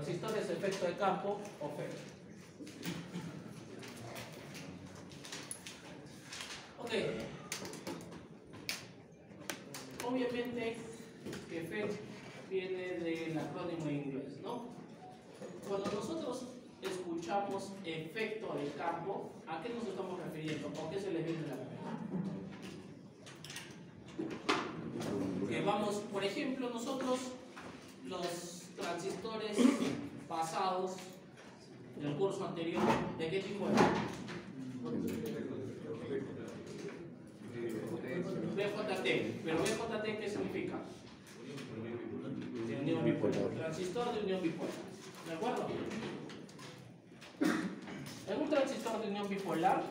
Transistores de efecto de campo o FET. Ok. Obviamente que FET viene del acrónimo en inglés, ¿no? Cuando nosotros escuchamos efecto de campo, ¿a qué nos estamos refiriendo? ¿O qué se les viene a la cabeza? Que vamos, por ejemplo, nosotros los transistores pasados del curso anterior, ¿de qué tipo eran? BJT. ¿Pero BJT qué significa? De unión bipolar. Transistor de unión bipolar. ¿De acuerdo? En un transistor de unión bipolar,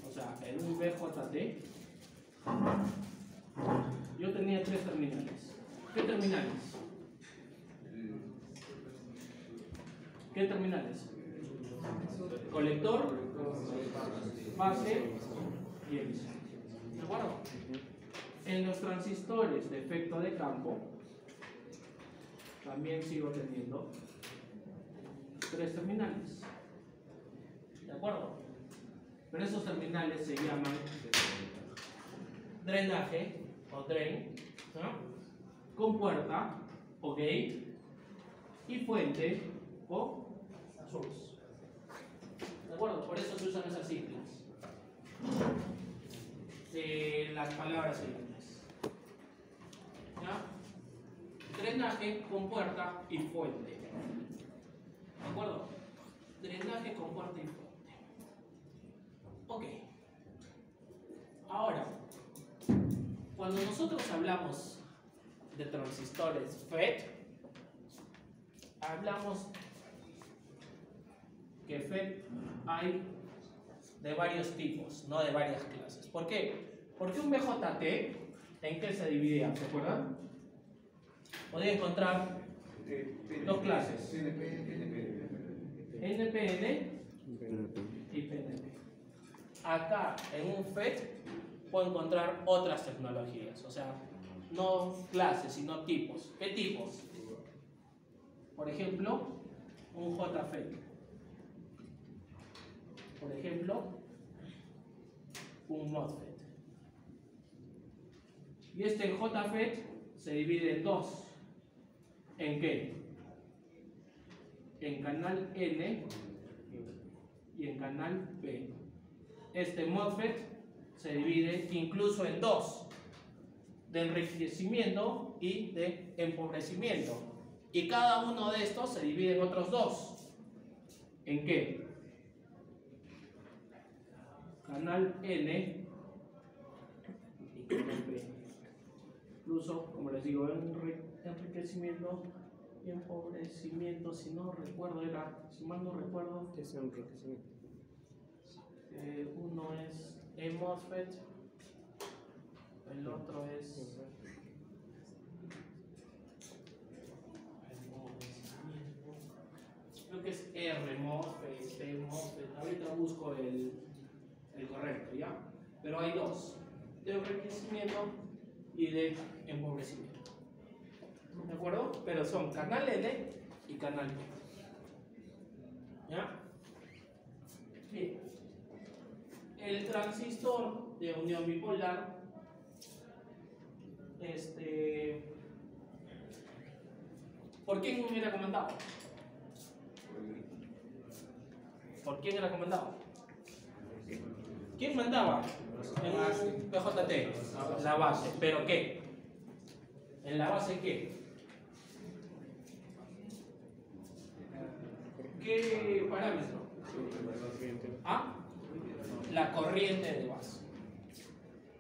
o sea, en un BJT, yo tenía 3 terminales. ¿Qué terminales? ¿Qué terminales? Colector, base y hélice. ¿De acuerdo? En los transistores de efecto de campo también sigo teniendo 3 terminales. ¿De acuerdo? Pero esos terminales se llaman drenaje o drain, ¿no? Compuerta o gate y fuente o source. ¿De acuerdo? Por eso se usan esas siglas de las palabras en inglés. ¿Ya? Drenaje, compuerta y fuente. ¿De acuerdo? Drenaje, compuerta y fuente. Ok. Ahora, cuando nosotros hablamos de transistores FET, hablamos que FET hay de varios tipos, no de varias clases. ¿Por qué? Porque un BJT, ¿en qué se dividía? ¿Se acuerdan? Podía encontrar 2 clases: NPN y PNP. Acá en un FET puedo encontrar otras tecnologías, o sea, no clases, sino tipos. ¿Qué tipos? Por ejemplo, un JFET. Por ejemplo, un MOSFET. Y este JFET se divide en 2. ¿En qué? En canal N y en canal P. Este MOSFET se divide incluso en 2, de enriquecimiento y de empobrecimiento. Y cada uno de estos se divide en otros 2. ¿En qué? Canal N y canal P. Incluso, como les digo, enriquecimiento y empobrecimiento, si no recuerdo, si mal no recuerdo, ¿Qué es enriquecimiento? uno es MOSFET, el otro es creo que es R MOSFET, P MOSFET. Ahorita busco el correcto, ¿ya? Pero hay 2, de enriquecimiento y de empobrecimiento. ¿De acuerdo? Pero son canal N y canal P. ¿Ya? Bien. El transistor de unión bipolar, ¿por quién me hubiera comandado? ¿Por quién era comandado? ¿Quién mandaba en un PJT? La base. ¿Pero qué? ¿En la base qué? ¿Qué parámetro? ¿Ah? La corriente de base.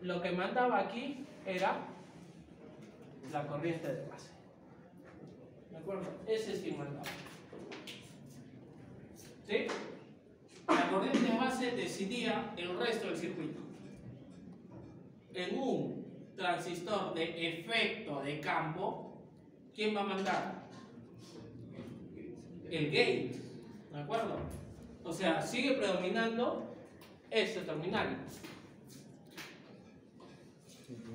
Lo que mandaba aquí era la corriente de base. ¿De acuerdo? Ese es quien mandaba. ¿Sí? La corriente de base decidía el resto del circuito. En un transistor de efecto de campo, ¿quién va a mandar? El gate. ¿De acuerdo? O sea, sigue predominando este terminal.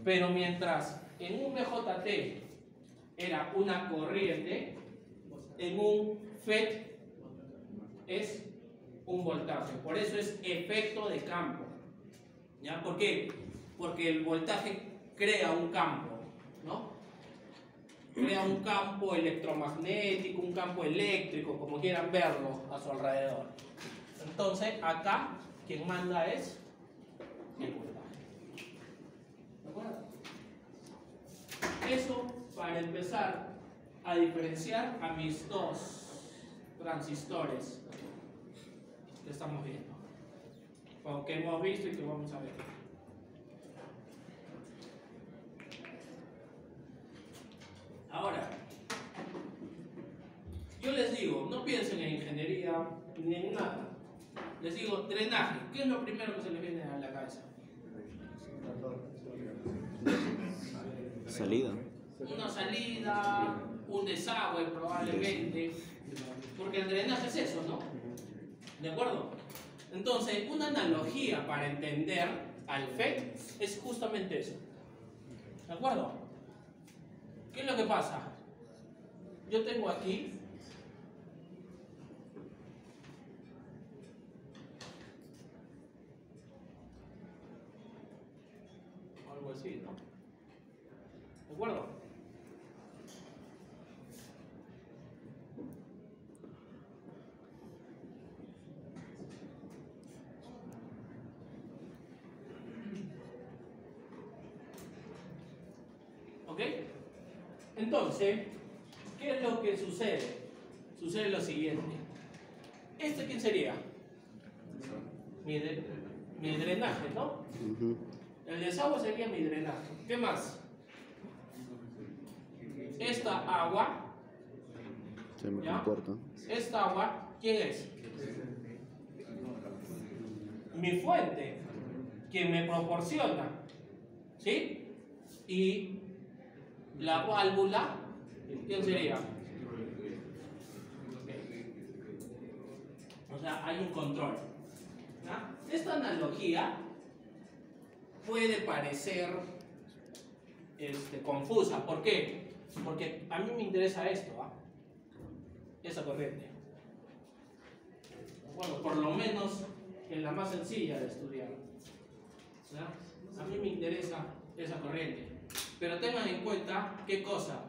Pero mientras en un BJT era una corriente, en un FET es un voltaje. Por eso es efecto de campo. ¿Ya? ¿Por qué? Porque el voltaje crea un campo, ¿no? Crea un campo electromagnético, un campo eléctrico, como quieran verlo a su alrededor. Entonces, acá quien manda es el voltaje. ¿De acuerdo? Eso para empezar a diferenciar a mis dos transistores que estamos viendo, o que hemos visto y que vamos a ver. Ahora, yo les digo, no piensen en ingeniería ni en nada. Les digo, drenaje. ¿Qué es lo primero que se les viene a la cabeza? Salida. Una salida, un desagüe probablemente, porque el drenaje es eso, ¿no? ¿De acuerdo? Entonces, una analogía para entender al FET es justamente eso. ¿De acuerdo? ¿Qué es lo que pasa? Yo tengo aquí algo así, ¿no? ¿De acuerdo? ¿Ok? Entonces, ¿qué es lo que sucede? Sucede lo siguiente. ¿Este quién sería? Mi drenaje, ¿no? El desagüe sería mi drenaje. ¿Qué más? Esta agua, ¿ya? Esta agua, ¿quién es? Mi fuente, quien me proporciona, ¿sí? Y la válvula, ¿quién sería? O sea, hay un control. ¿Ya? Esta analogía puede parecer confusa. ¿Por qué? Porque a mí me interesa esto, ¿ah? Esa corriente. Bueno, por lo menos en la más sencilla de estudiar. ¿Ya? A mí me interesa esa corriente. Pero tengan en cuenta qué cosa.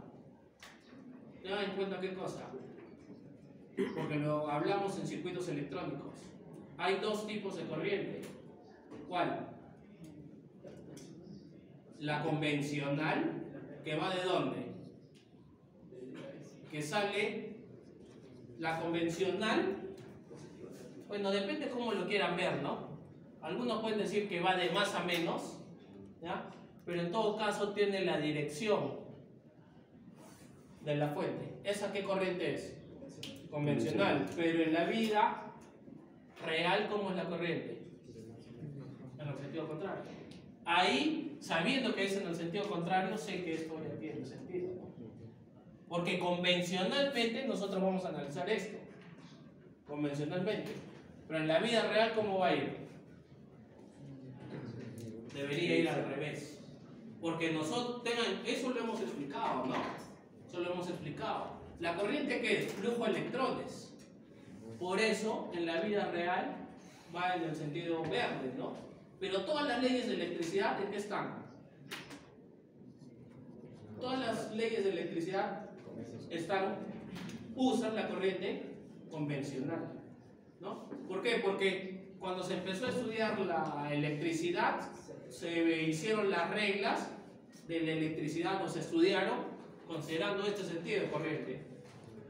Tengan en cuenta qué cosa. Porque lo hablamos en circuitos electrónicos. Hay dos tipos de corriente. ¿Cuál? La convencional, que va de dónde? Que sale la convencional. Bueno, depende cómo lo quieran ver, ¿no? Algunos pueden decir que va de más a menos, ¿ya? Pero en todo caso tiene la dirección de la fuente. ¿Esa qué corriente es? Convencional. Pero en la vida real, ¿cómo es la corriente? En el sentido contrario. Ahí, sabiendo que es en el sentido contrario, sé que esto ya tiene sentido, ¿no? Porque convencionalmente nosotros vamos a analizar esto. Convencionalmente. Pero en la vida real, ¿cómo va a ir? Debería ir al revés. Porque nosotros eso lo hemos explicado, ¿no? Eso lo hemos explicado. La corriente, ¿qué es? Flujo de electrones. Por eso, en la vida real, va en el sentido verde, ¿no? Pero todas las leyes de electricidad, ¿en qué están? Todas las leyes de electricidad usan la corriente convencional, ¿no? ¿Por qué? Porque cuando se empezó a estudiar la electricidad, se hicieron las reglas de la electricidad, o se estudiaron considerando este sentido de corriente.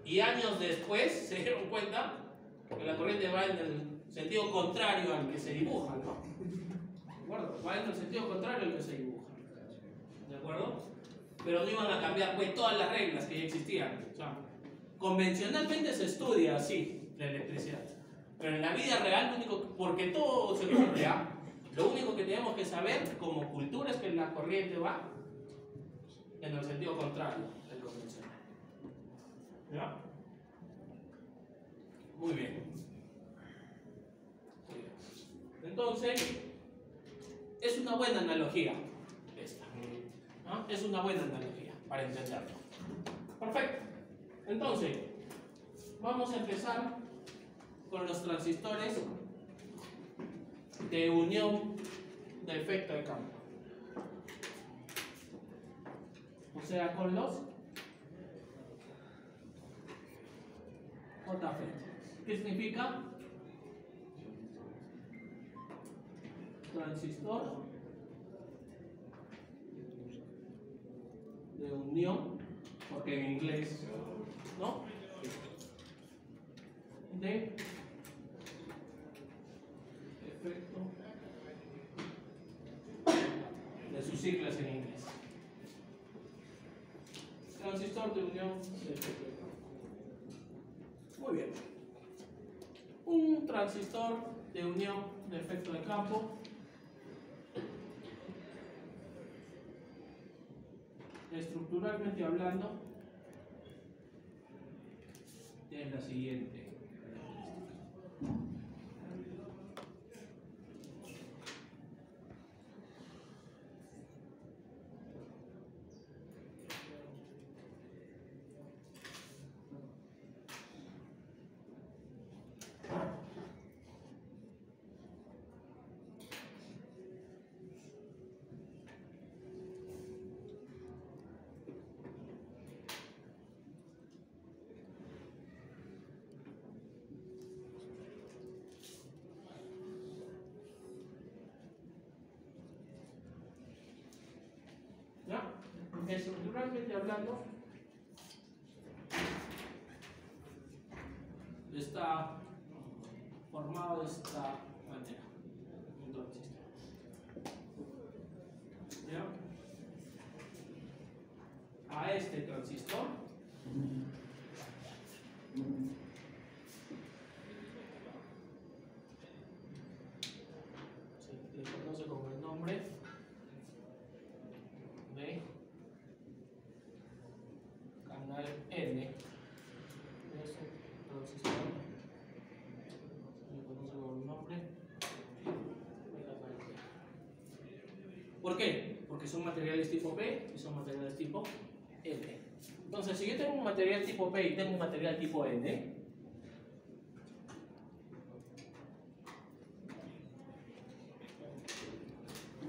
Y años después se dieron cuenta que la corriente va en el sentido contrario al que se dibuja, ¿no? ¿De acuerdo? Va en el sentido contrario al que se dibuja. ¿De acuerdo? Pero no iban a cambiar pues todas las reglas que ya existían. O sea, convencionalmente se estudia así la electricidad. Pero en la vida real, porque todo se cambia, lo único que tenemos que saber como cultura es que la corriente va en el sentido contrario del convencional. ¿Ya? Muy bien. Entonces, es una buena analogía esta. ¿Ah? ¿no? Es una buena analogía para entenderlo. Perfecto. Entonces, vamos a empezar con los transistores de unión de efecto de campo. O sea, con los JFET. ¿Qué significa? Transistor de unión, porque en inglés, ¿no? De efecto de sus siglas en inglés. Transistor de unión de efecto de campo. Muy bien. Un transistor de unión de efecto de campo estructuralmente hablando es la siguiente. ¿Ya? Estructuralmente hablando, está formado de esta manera, un transistor. ¿Ya? A este transistor se le conoce como el nombre de canal N. Es un transistor, se le conoce como el nombre de canal N. ¿Por qué? Porque son materiales tipo P y son materiales tipo N. Entonces, si yo tengo un material tipo P y tengo un material tipo N,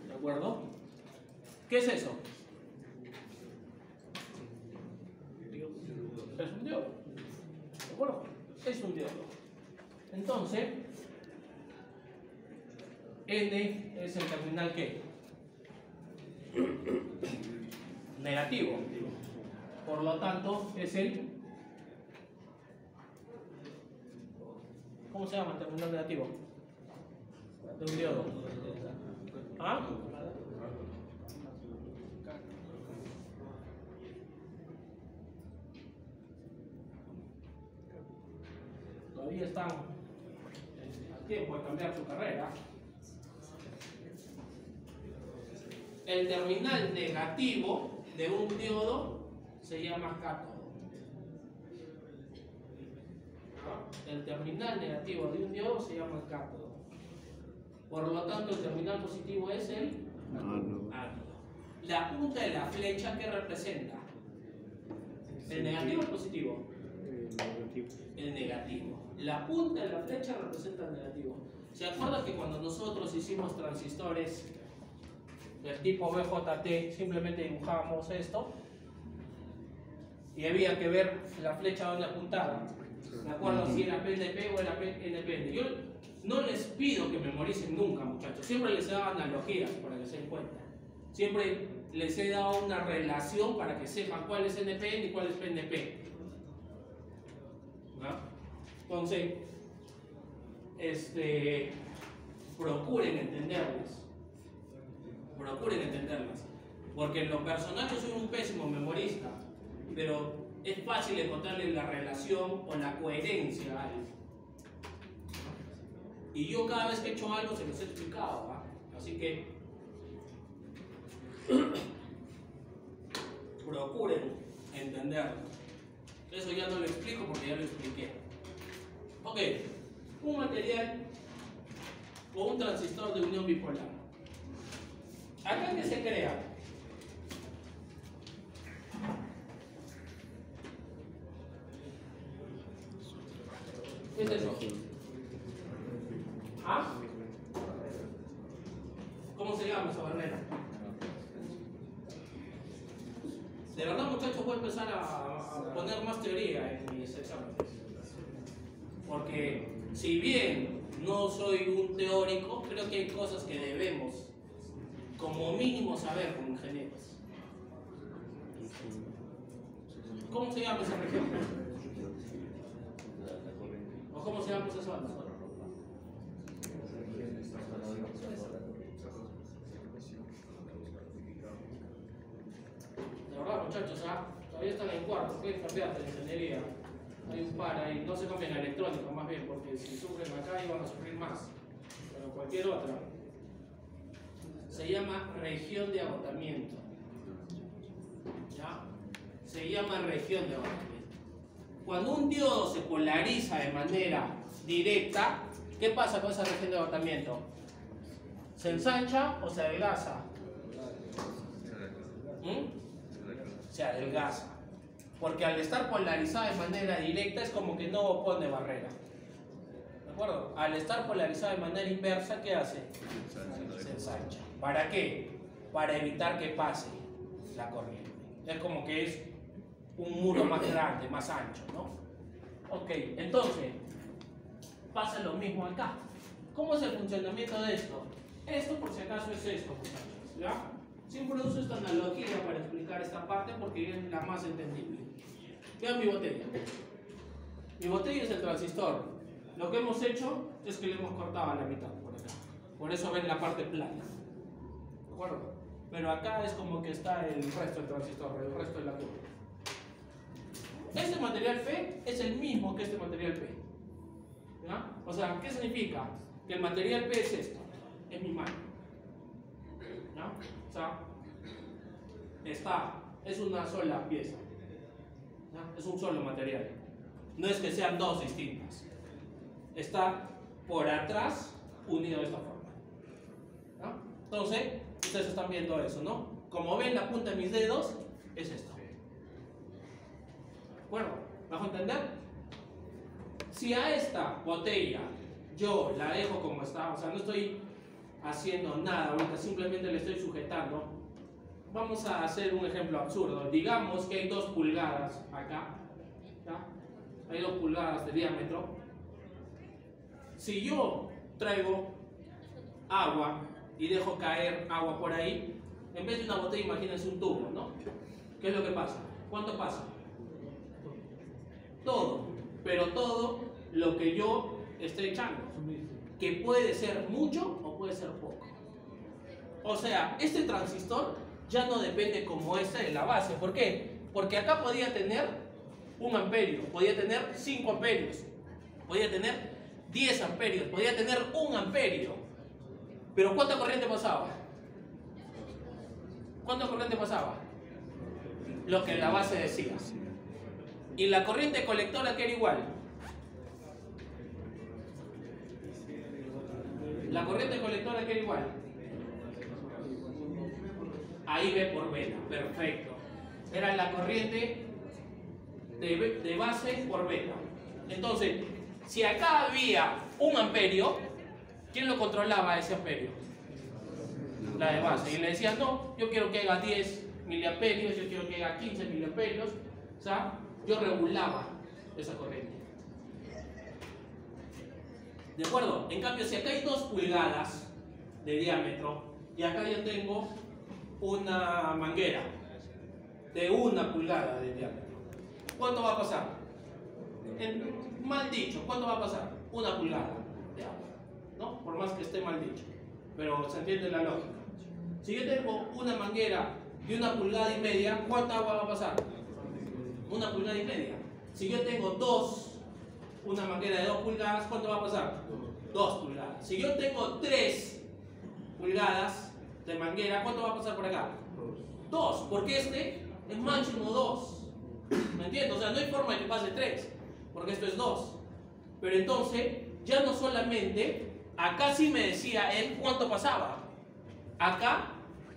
¿de acuerdo? ¿Qué es eso? Es un diodo. ¿De acuerdo? Es un diodo. Entonces, N es el terminal ¿qué? Negativo. Por lo tanto, es el... ¿Cómo se llama el terminal negativo? De un diodo. ¿Ah? Todavía están a tiempo de cambiar su carrera. El terminal negativo de un diodo se llama cátodo. El terminal negativo de un diodo se llama cátodo. Por lo tanto, el terminal positivo es el ánodo. La punta de la flecha, ¿qué representa? ¿El negativo o el positivo? El negativo. La punta de la flecha representa el negativo. ¿Se acuerdan que cuando nosotros hicimos transistores del tipo BJT, simplemente dibujábamos esto y había que ver la flecha donde apuntaba? ¿De acuerdo? Si era PNP o era NPN. Yo no les pido que memoricen nunca, muchachos. Siempre les he dado analogías para que se den cuenta. Siempre les he dado una relación para que sepan cuál es NPN y cuál es PNP. ¿No? Entonces, procuren entenderlas. Procuren entenderlas. Porque en lo personal yo soy un pésimo memorista, pero es fácil encontrarle la relación o la coherencia a algo. Y yo cada vez que he hecho algo se los he explicado, ¿va? Así que procuren entenderlo. Eso ya no lo explico porque ya lo expliqué. Ok, un material o un transistor de unión bipolar. ¿Acá qué se crea? ¿Qué es eso? ¿Ah? ¿Cómo se llama esa barrera? De verdad, muchachos, voy a empezar a poner más teoría en mis exámenes. Porque si bien no soy un teórico, creo que hay cosas que debemos, como mínimo, saber como ingenieros. ¿Cómo se llama esa región? ¿O cómo se llama esa zona? De verdad, muchachos, todavía están en cuarto, pueden cambiar de ingeniería. Hay un par ahí, no se cambien a electrónica más bien, porque si sufren acá iban a sufrir más. Pero cualquier otra. Se llama región de agotamiento. ¿Ya? Se llama región de agotamiento. Cuando un diodo se polariza de manera directa, ¿qué pasa con esa región de agotamiento? ¿Se ensancha o se adelgaza? Se adelgaza. Porque al estar polarizada de manera directa es como que no opone barrera. ¿De acuerdo? Al estar polarizada de manera inversa, ¿qué hace? Se ensancha. ¿Para qué? Para evitar que pase la corriente. Es como que es un muro más grande, más ancho, ¿no? Ok, entonces, pasa lo mismo acá. ¿Cómo es el funcionamiento de esto? Esto, por si acaso, es esto, muchachos, ¿ya? Siempre uso esta analogía para explicar esta parte porque es la más entendible. Vean mi botella. Mi botella es el transistor. Lo que hemos hecho es que le hemos cortado a la mitad por acá. Por eso ven la parte plana. ¿De acuerdo? Pero acá es como que está el resto del transistor, el resto de la curva. Este material P es el mismo que este material P. ¿Ya? O sea, ¿qué significa? Que el material P es esto. Es mi mano. ¿Ya? O sea, es una sola pieza. ¿Ya? Es un solo material. No es que sean dos distintas. Está por atrás unido de esta forma. ¿Ya? Entonces, ustedes están viendo eso, ¿no? Como ven, la punta de mis dedos es esto. ¿De acuerdo? ¿Bajo entender? Si a esta botella yo la dejo como está, o sea, no estoy haciendo nada ahorita, simplemente le estoy sujetando. Vamos a hacer un ejemplo absurdo. Digamos que hay 2 pulgadas acá. ¿Ya? Hay 2 pulgadas de diámetro. Si yo traigo agua y dejo caer agua por ahí, en vez de una botella, imagínense un tubo, ¿no? ¿Qué es lo que pasa? ¿Cuánto pasa? Todo. Pero todo lo que yo esté echando. Que puede ser mucho o puede ser poco. O sea, este transistor ya no depende como este de la base. ¿Por qué? Porque acá podía tener 1 amperio, podía tener 5 amperios, podía tener 10 amperios, podía tener 1 amperio. Pero ¿cuánta corriente pasaba? ¿Cuánta corriente pasaba? Lo que la base decía. Y la corriente colectora, que era igual. La corriente colectora, que era igual. Ahí B por beta, perfecto. Era la corriente de base por beta. Entonces, si acá había 1 amperio, ¿quién lo controlaba ese amperio? La de base. Y le decía, no, yo quiero que haga 10 miliamperios, yo quiero que haga 15 miliamperios. O sea, yo regulaba esa corriente. ¿De acuerdo? En cambio, si acá hay 2 pulgadas de diámetro y acá yo tengo una manguera de 1 pulgada de diámetro, ¿cuánto va a pasar? Mal dicho, ¿cuánto va a pasar? 1 pulgada de agua, ¿no? Por más que esté mal dicho, pero se entiende la lógica. Si yo tengo una manguera de 1,5 pulgadas, ¿cuánta agua va a pasar? 1,5 pulgadas. Si yo tengo una manguera de 2 pulgadas, ¿cuánto va a pasar? 2 pulgadas. Si yo tengo 3 pulgadas de manguera, ¿cuánto va a pasar por acá? 2, porque este es máximo 2. ¿Me entiendes? O sea, no hay forma de que pase 3, porque esto es 2. Pero entonces, ya no solamente, acá sí me decía él cuánto pasaba. Acá,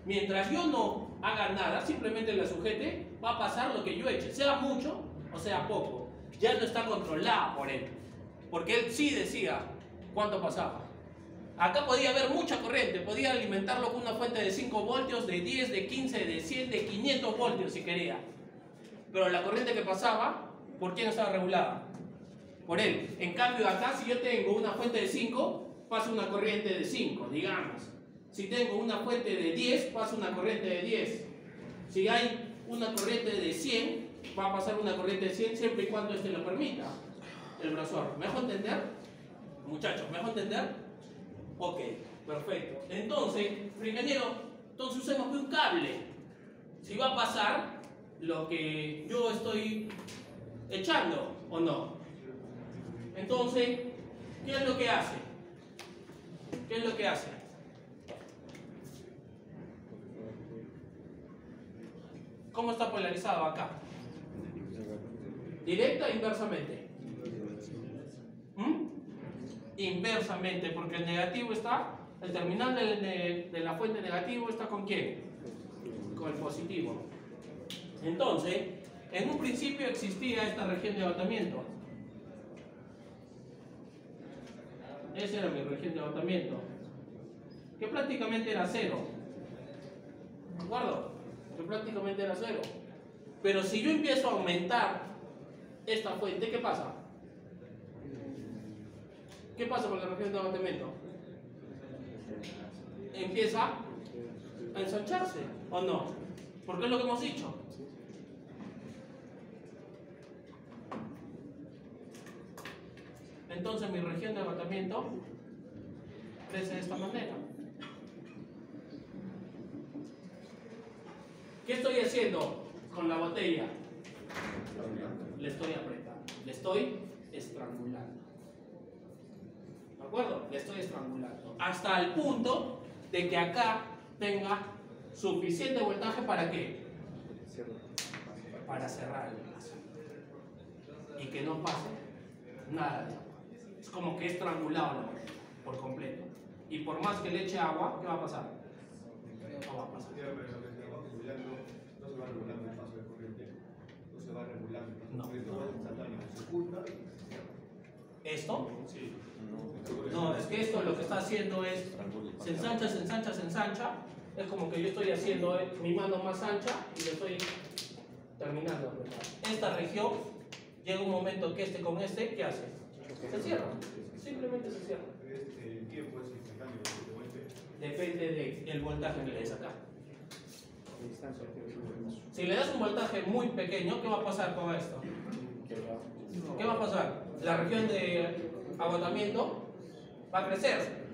mientras yo no haga nada, simplemente la sujete, va a pasar lo que yo eche, sea mucho o sea poco. Ya no está controlada por él. Porque él sí decía cuánto pasaba. Acá podía haber mucha corriente, podía alimentarlo con una fuente de 5 voltios, de 10, de 15, de 100, de 500 voltios si quería. Pero la corriente que pasaba, ¿por quién estaba regulada? Por él. En cambio acá, si yo tengo una fuente de 5, pasa una corriente de 5, digamos. Si tengo una fuente de 10, pasa una corriente de 10. Si hay una corriente de 100, va a pasar una corriente de 100 siempre y cuando este lo permita, el grosor. ¿Me dejo entender? Muchachos, ¿me dejo entender? Ok, perfecto. Entonces, ingeniero, entonces usemos un cable. Si va a pasar lo que yo estoy echando o no. Entonces, ¿qué es lo que hace? ¿Qué es lo que hace? ¿Cómo está polarizado acá? ¿Directa o inversamente? Inversamente, porque el negativo está, el terminal de la fuente negativo está ¿con quién? Con el positivo. Entonces, en un principio existía esta región de agotamiento. Esa era mi región de agotamiento, que prácticamente era cero. ¿De acuerdo? Que prácticamente era cero. Pero si yo empiezo a aumentar esta fuente, ¿qué pasa? ¿Qué pasa con la región de agotamiento? Empieza a ensancharse, ¿o no? Porque es lo que hemos dicho. Entonces mi región de agotamiento crece de esta manera. ¿Qué estoy haciendo con la botella? Le estoy apretando, le estoy estrangulando. ¿De acuerdo? Le estoy estrangulando. Hasta el punto de que acá tenga suficiente voltaje ¿para qué? Para cerrar el vaso. Y que no pase nada de agua. Es como que he estrangulado la botella por completo. Y por más que le eche agua, ¿qué va a pasar? No va a pasar. No se va regulando el paso de corriente. No se va regulando el paso de No. corriente. No va instantáneo. Se oculta y ¿Esto? sí. No, es que esto lo que está haciendo es se ensancha, se ensancha, se ensancha. Es como que yo estoy haciendo mi mano más ancha y lo estoy terminando. Esta región llega un momento que este con este, ¿qué hace? Se cierra. Simplemente se cierra. El tiempo es instantáneo. Depende del voltaje que le des acá. Si le das un voltaje muy pequeño, ¿qué va a pasar con esto? ¿Qué va a pasar? La región de agotamiento va a crecer,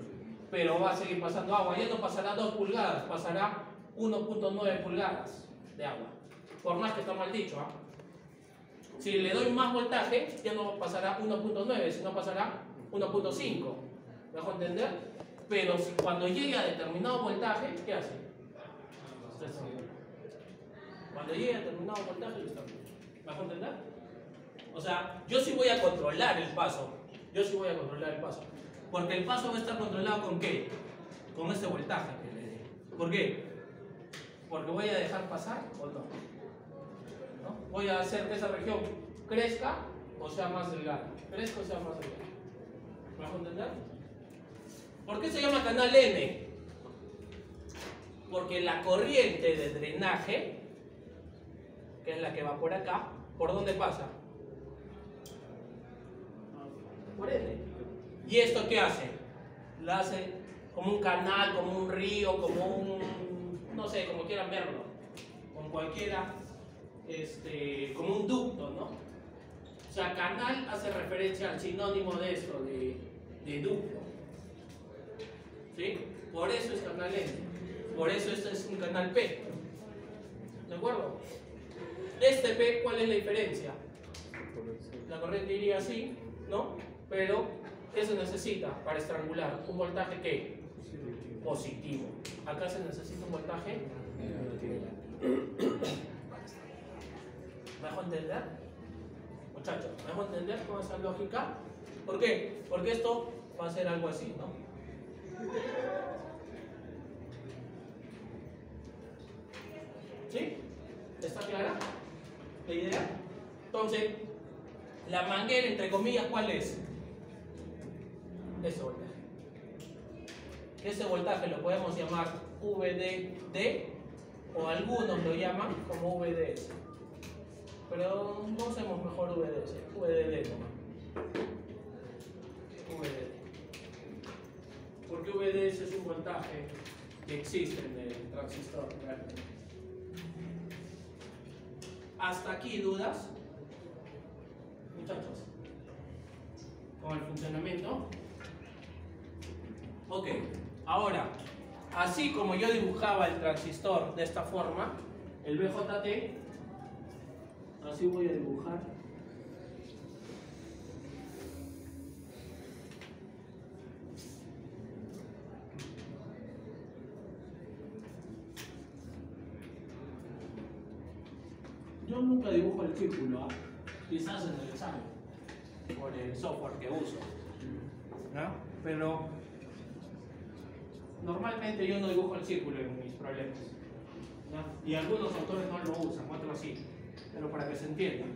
pero va a seguir pasando agua. Ya no pasará 2 pulgadas, pasará 1.9 pulgadas de agua. Por más que está mal dicho, ¿ah? Si le doy más voltaje, ya no pasará 1.9, sino pasará 1.5. ¿Me dejo entender? Pero cuando llegue a determinado voltaje, ¿qué hace? Cuando llegue a determinado voltaje, lo está. ¿Me dejo entender? O sea, yo sí voy a controlar el paso. Yo sí voy a controlar el paso. Porque el paso va a estar controlado ¿con qué? Con este voltaje que le dé. ¿Por qué? Porque voy a dejar pasar o no. ¿No? Voy a hacer que esa región crezca o sea más delgada. Crezca o sea más delgada. ¿Me vas a entender? ¿Por qué se llama canal N? Porque la corriente de drenaje, que es la que va por acá, ¿por dónde pasa? Por N. ¿Y esto qué hace? La hace como un canal, como un río, como un, no sé, como quieran verlo, con cualquiera, como un ducto, ¿no? O sea, canal hace referencia al sinónimo de esto, de ducto. ¿Sí? Por eso es canal N. Por eso este es un canal P. ¿De acuerdo? Este P, ¿cuál es la diferencia? La corriente iría así, ¿no? Pero, ¿qué se necesita para estrangular? Un voltaje ¿qué? Positivo. Acá se necesita un voltaje negativo. ¿Me dejo entender? Muchachos, ¿me dejo entender con esa lógica? ¿Por qué? Porque esto va a ser algo así, ¿no? ¿Sí? ¿Está clara la idea? Entonces, la manguera, entre comillas, ¿cuál es? ese voltaje. Ese voltaje lo podemos llamar VDD o algunos lo llaman como VDS. Pero no usemos mejor VDS, VDD nomás. VDD. Porque VDS es un voltaje que existe en el transistor realmente. ¿Hasta aquí dudas? Muchachos, con el funcionamiento. Ok, ahora, así como yo dibujaba el transistor de esta forma, el BJT, así voy a dibujar. Yo nunca dibujo el círculo, quizás en el examen, por el software que uso, ¿no? Pero normalmente yo no dibujo el círculo en mis problemas, ¿no? Y algunos autores no lo usan, otros sí, pero para que se entienda.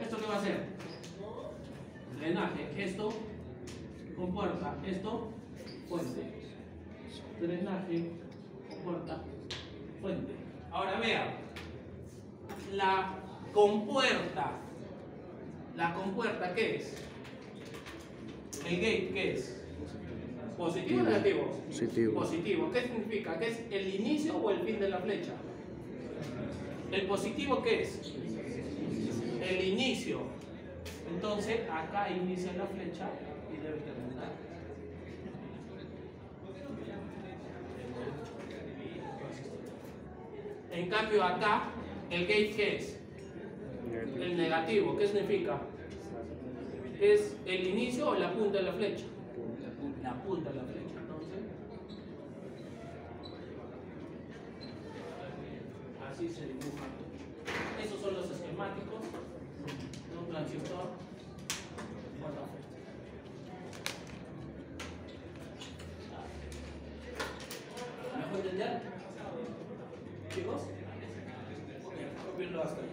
¿Esto qué va a hacer? Drenaje, esto, compuerta, esto, fuente. Drenaje, compuerta, fuente. Ahora vean, la compuerta, ¿qué es? El gate, ¿qué es? ¿Positivo o negativo? Positivo. Positivo. ¿Qué significa? ¿Qué es el inicio o el fin de la flecha? ¿El positivo qué es? El inicio. Entonces, acá inicia la flecha y debe terminar. En cambio, acá, el gate ¿qué es? El negativo. ¿Qué significa? ¿Es el inicio o la punta de la flecha? La punta de la flecha. Entonces, así se dibuja. Esos son los esquemáticos de un transistor. ¿Me pueden entender? ¿Chicos? Ok, copiarlo hasta ahí.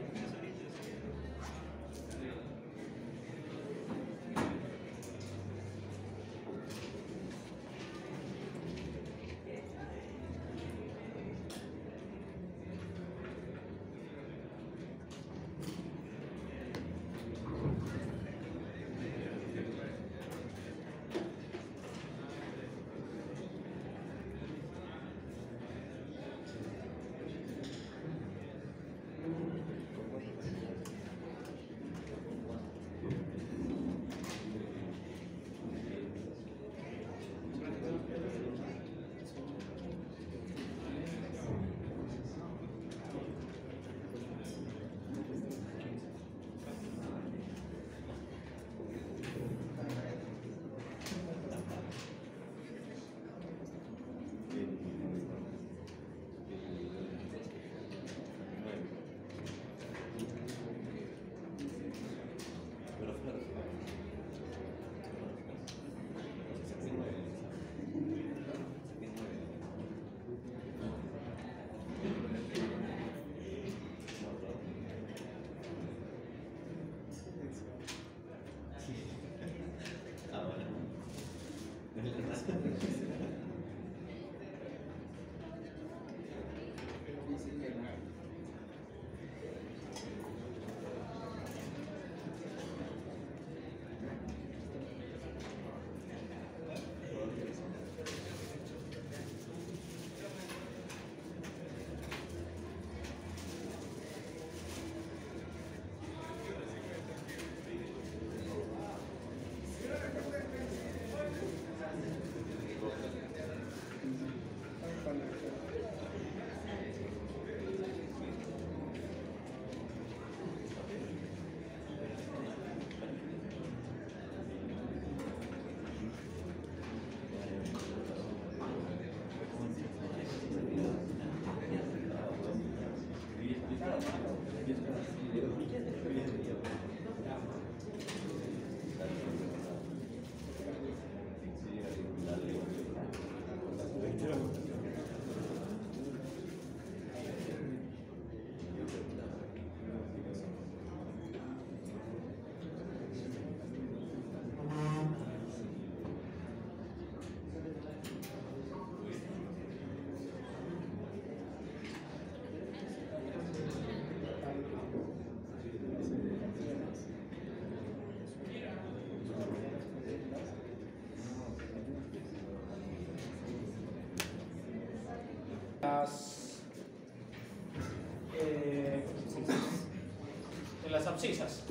abscisas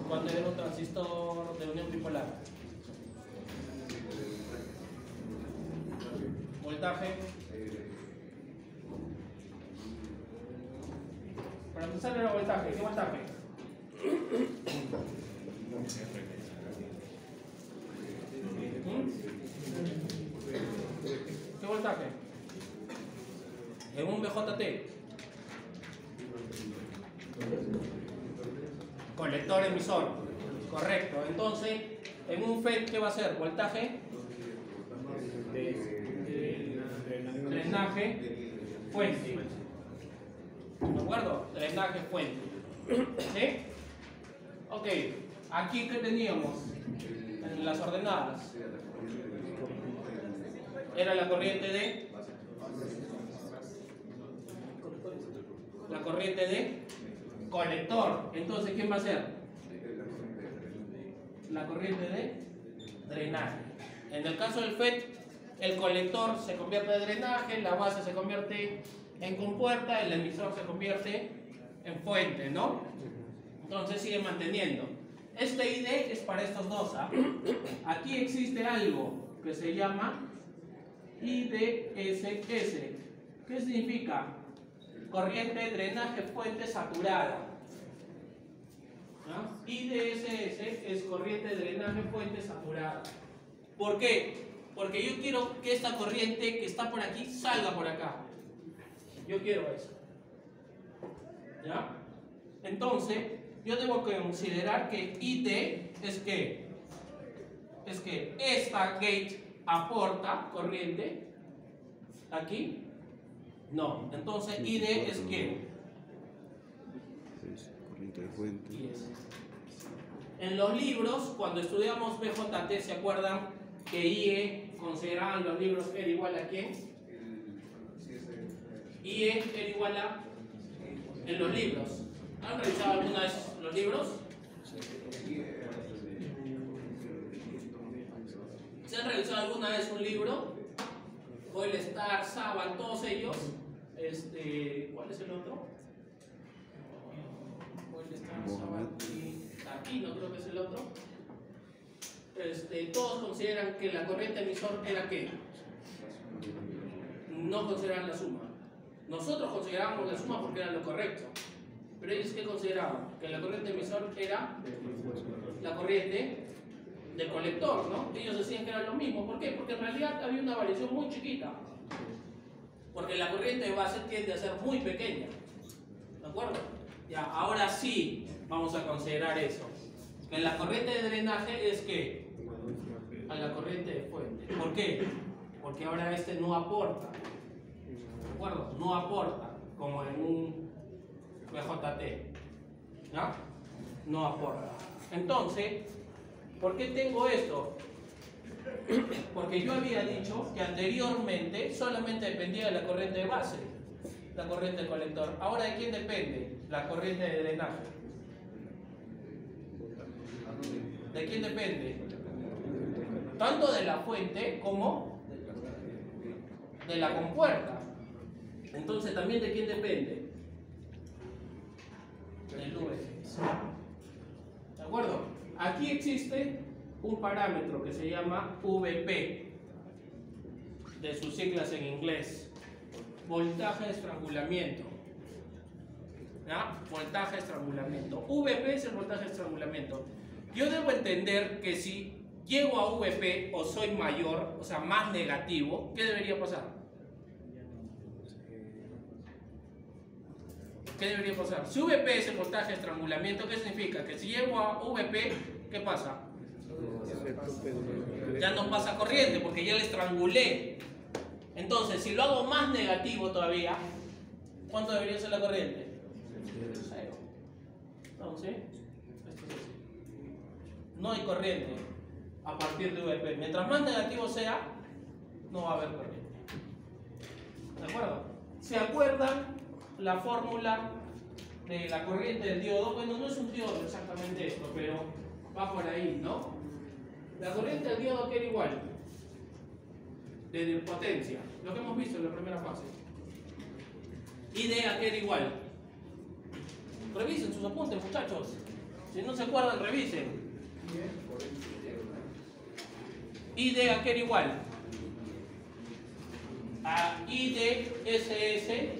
cuando era un transistor de unión bipolar. Voltaje. Para empezar era voltaje. ¿Qué voltaje? ¿Qué voltaje? En un BJT. Colector emisor. Correcto. Entonces, en un FET, ¿qué va a ser? Voltaje. Drenaje. Fuente. ¿De acuerdo? Drenaje fuente. ¿Sí? Ok. Aquí, ¿qué teníamos? En las ordenadas. Era la corriente de... La corriente de colector. Entonces, ¿quién va a ser? La corriente de drenaje. En el caso del FET, el colector se convierte en drenaje, la base se convierte en compuerta, el emisor se convierte en fuente, ¿no? Entonces sigue manteniendo. Este ID es para estos dos, ¿ah? Aquí existe algo que se llama IDSS. ¿Qué significa? Corriente, drenaje, fuente saturada. ¿No? IDSS es corriente, drenaje, fuente saturada. ¿Por qué? Porque yo quiero que esta corriente que está por aquí salga por acá. Yo quiero eso. ¿Ya? Entonces, yo debo considerar que ID es que esta gate aporta corriente aquí. No, entonces ID es que corriente de fuente. En los libros, cuando estudiamos BJT, ¿se acuerdan que IE consideraban los libros era igual a quién? IE era igual a en los libros. ¿Han revisado alguna vez los libros? ¿Se han revisado alguna vez un libro? Oil Star, Saban, todos ellos. ¿Cuál es el otro? Oil Star, Saban y Aquino, creo que es el otro. Todos consideran que la corriente emisor era ¿qué? No consideran la suma. Nosotros considerábamos la suma porque era lo correcto. Pero ellos ¿qué consideraban? Que la corriente emisor era la corriente del colector, ¿no? Ellos decían que era lo mismo. ¿Por qué? Porque en realidad había una variación muy chiquita. Porque la corriente de base tiende a ser muy pequeña. ¿De acuerdo? Ya, ahora sí vamos a considerar eso. Que la corriente de drenaje es que a la corriente de fuente. ¿Por qué? Porque ahora no aporta. ¿De acuerdo? No aporta, como en un BJT. ¿Ya? No aporta. Entonces, ¿por qué tengo esto? Porque yo había dicho que anteriormente solamente dependía de la corriente de base, la corriente del colector. Ahora, ¿de quién depende? La corriente de drenaje. ¿De quién depende? Tanto de la fuente como de la compuerta. Entonces, ¿también de quién depende? Del UFS. ¿De acuerdo? Aquí existe un parámetro que se llama VP, de sus siglas en inglés, voltaje de estrangulamiento. ¿Ya? Voltaje de estrangulamiento. VP es el voltaje de estrangulamiento. Yo debo entender que si llego a VP o soy mayor, o sea, más negativo, ¿qué debería pasar? ¿Qué debería pasar? Si VP es el voltaje de estrangulamiento, ¿qué significa? Que si llego a VP, ¿qué pasa? Ya no pasa corriente porque ya le estrangulé. Entonces, si lo hago más negativo todavía, ¿cuánto debería ser la corriente? 0. Entonces, esto es así. No hay corriente a partir de VP. Mientras más negativo sea, no va a haber corriente. ¿De acuerdo? ¿Se acuerdan la fórmula de la corriente del diodo? Bueno, no es un diodo exactamente esto, pero va por ahí, ¿no? La corriente del diodo que era igual de potencia, lo que hemos visto en la primera fase. Y de A que era igual Revisen sus apuntes, muchachos. Si no se acuerdan, revisen. I de ¿a qué era igual? A I de SS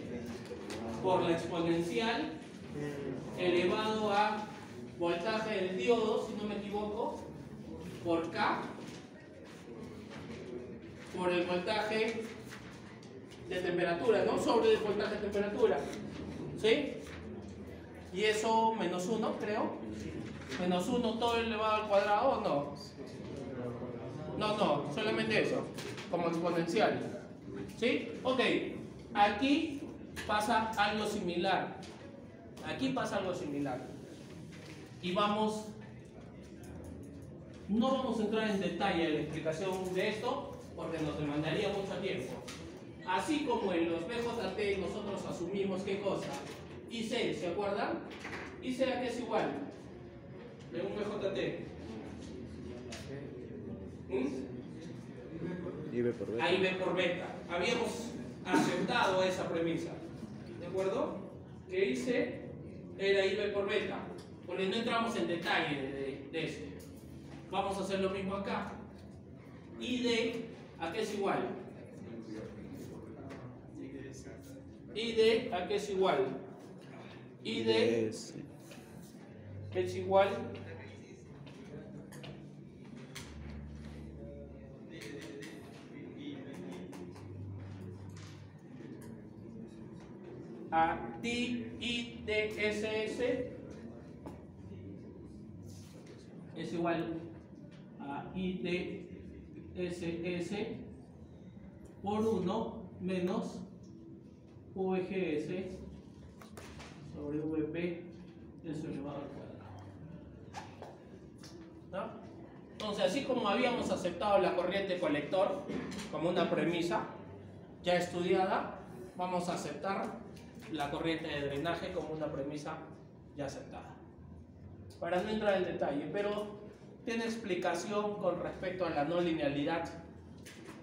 por la exponencial elevado a voltaje del diodo, si no me equivoco, por K, por el voltaje de temperatura, ¿no? Sobre el voltaje de temperatura. ¿Sí? Y eso menos 1, creo. Menos 1 todo elevado al cuadrado, ¿o no? No, solamente eso, como exponencial. ¿Sí? Ok, aquí pasa algo similar. Aquí pasa algo similar. Y no vamos a entrar en detalle en la explicación de esto, porque nos demandaría mucho tiempo. Así como en los BJT nosotros asumimos ¿qué cosa? IC, ¿se acuerdan? IC ¿a qué es igual? De un BJT. IB por beta. A IB por beta. Habíamos aceptado esa premisa. ¿De acuerdo? Que IC era IB por beta. Porque no entramos en detalle de eso. Vamos a hacer lo mismo acá. ID, ¿a qué es igual? ID, ¿a qué es igual? ID es igual a IDSS es igual a IDSS por 1 menos VGS sobre VP eso elevado al cuadrado. ¿No? Entonces, así como habíamos aceptado la corriente colector como una premisa ya estudiada, vamos a aceptar la corriente de drenaje como una premisa ya aceptada. Para no entrar en detalle, pero tiene explicación con respecto a la no linealidad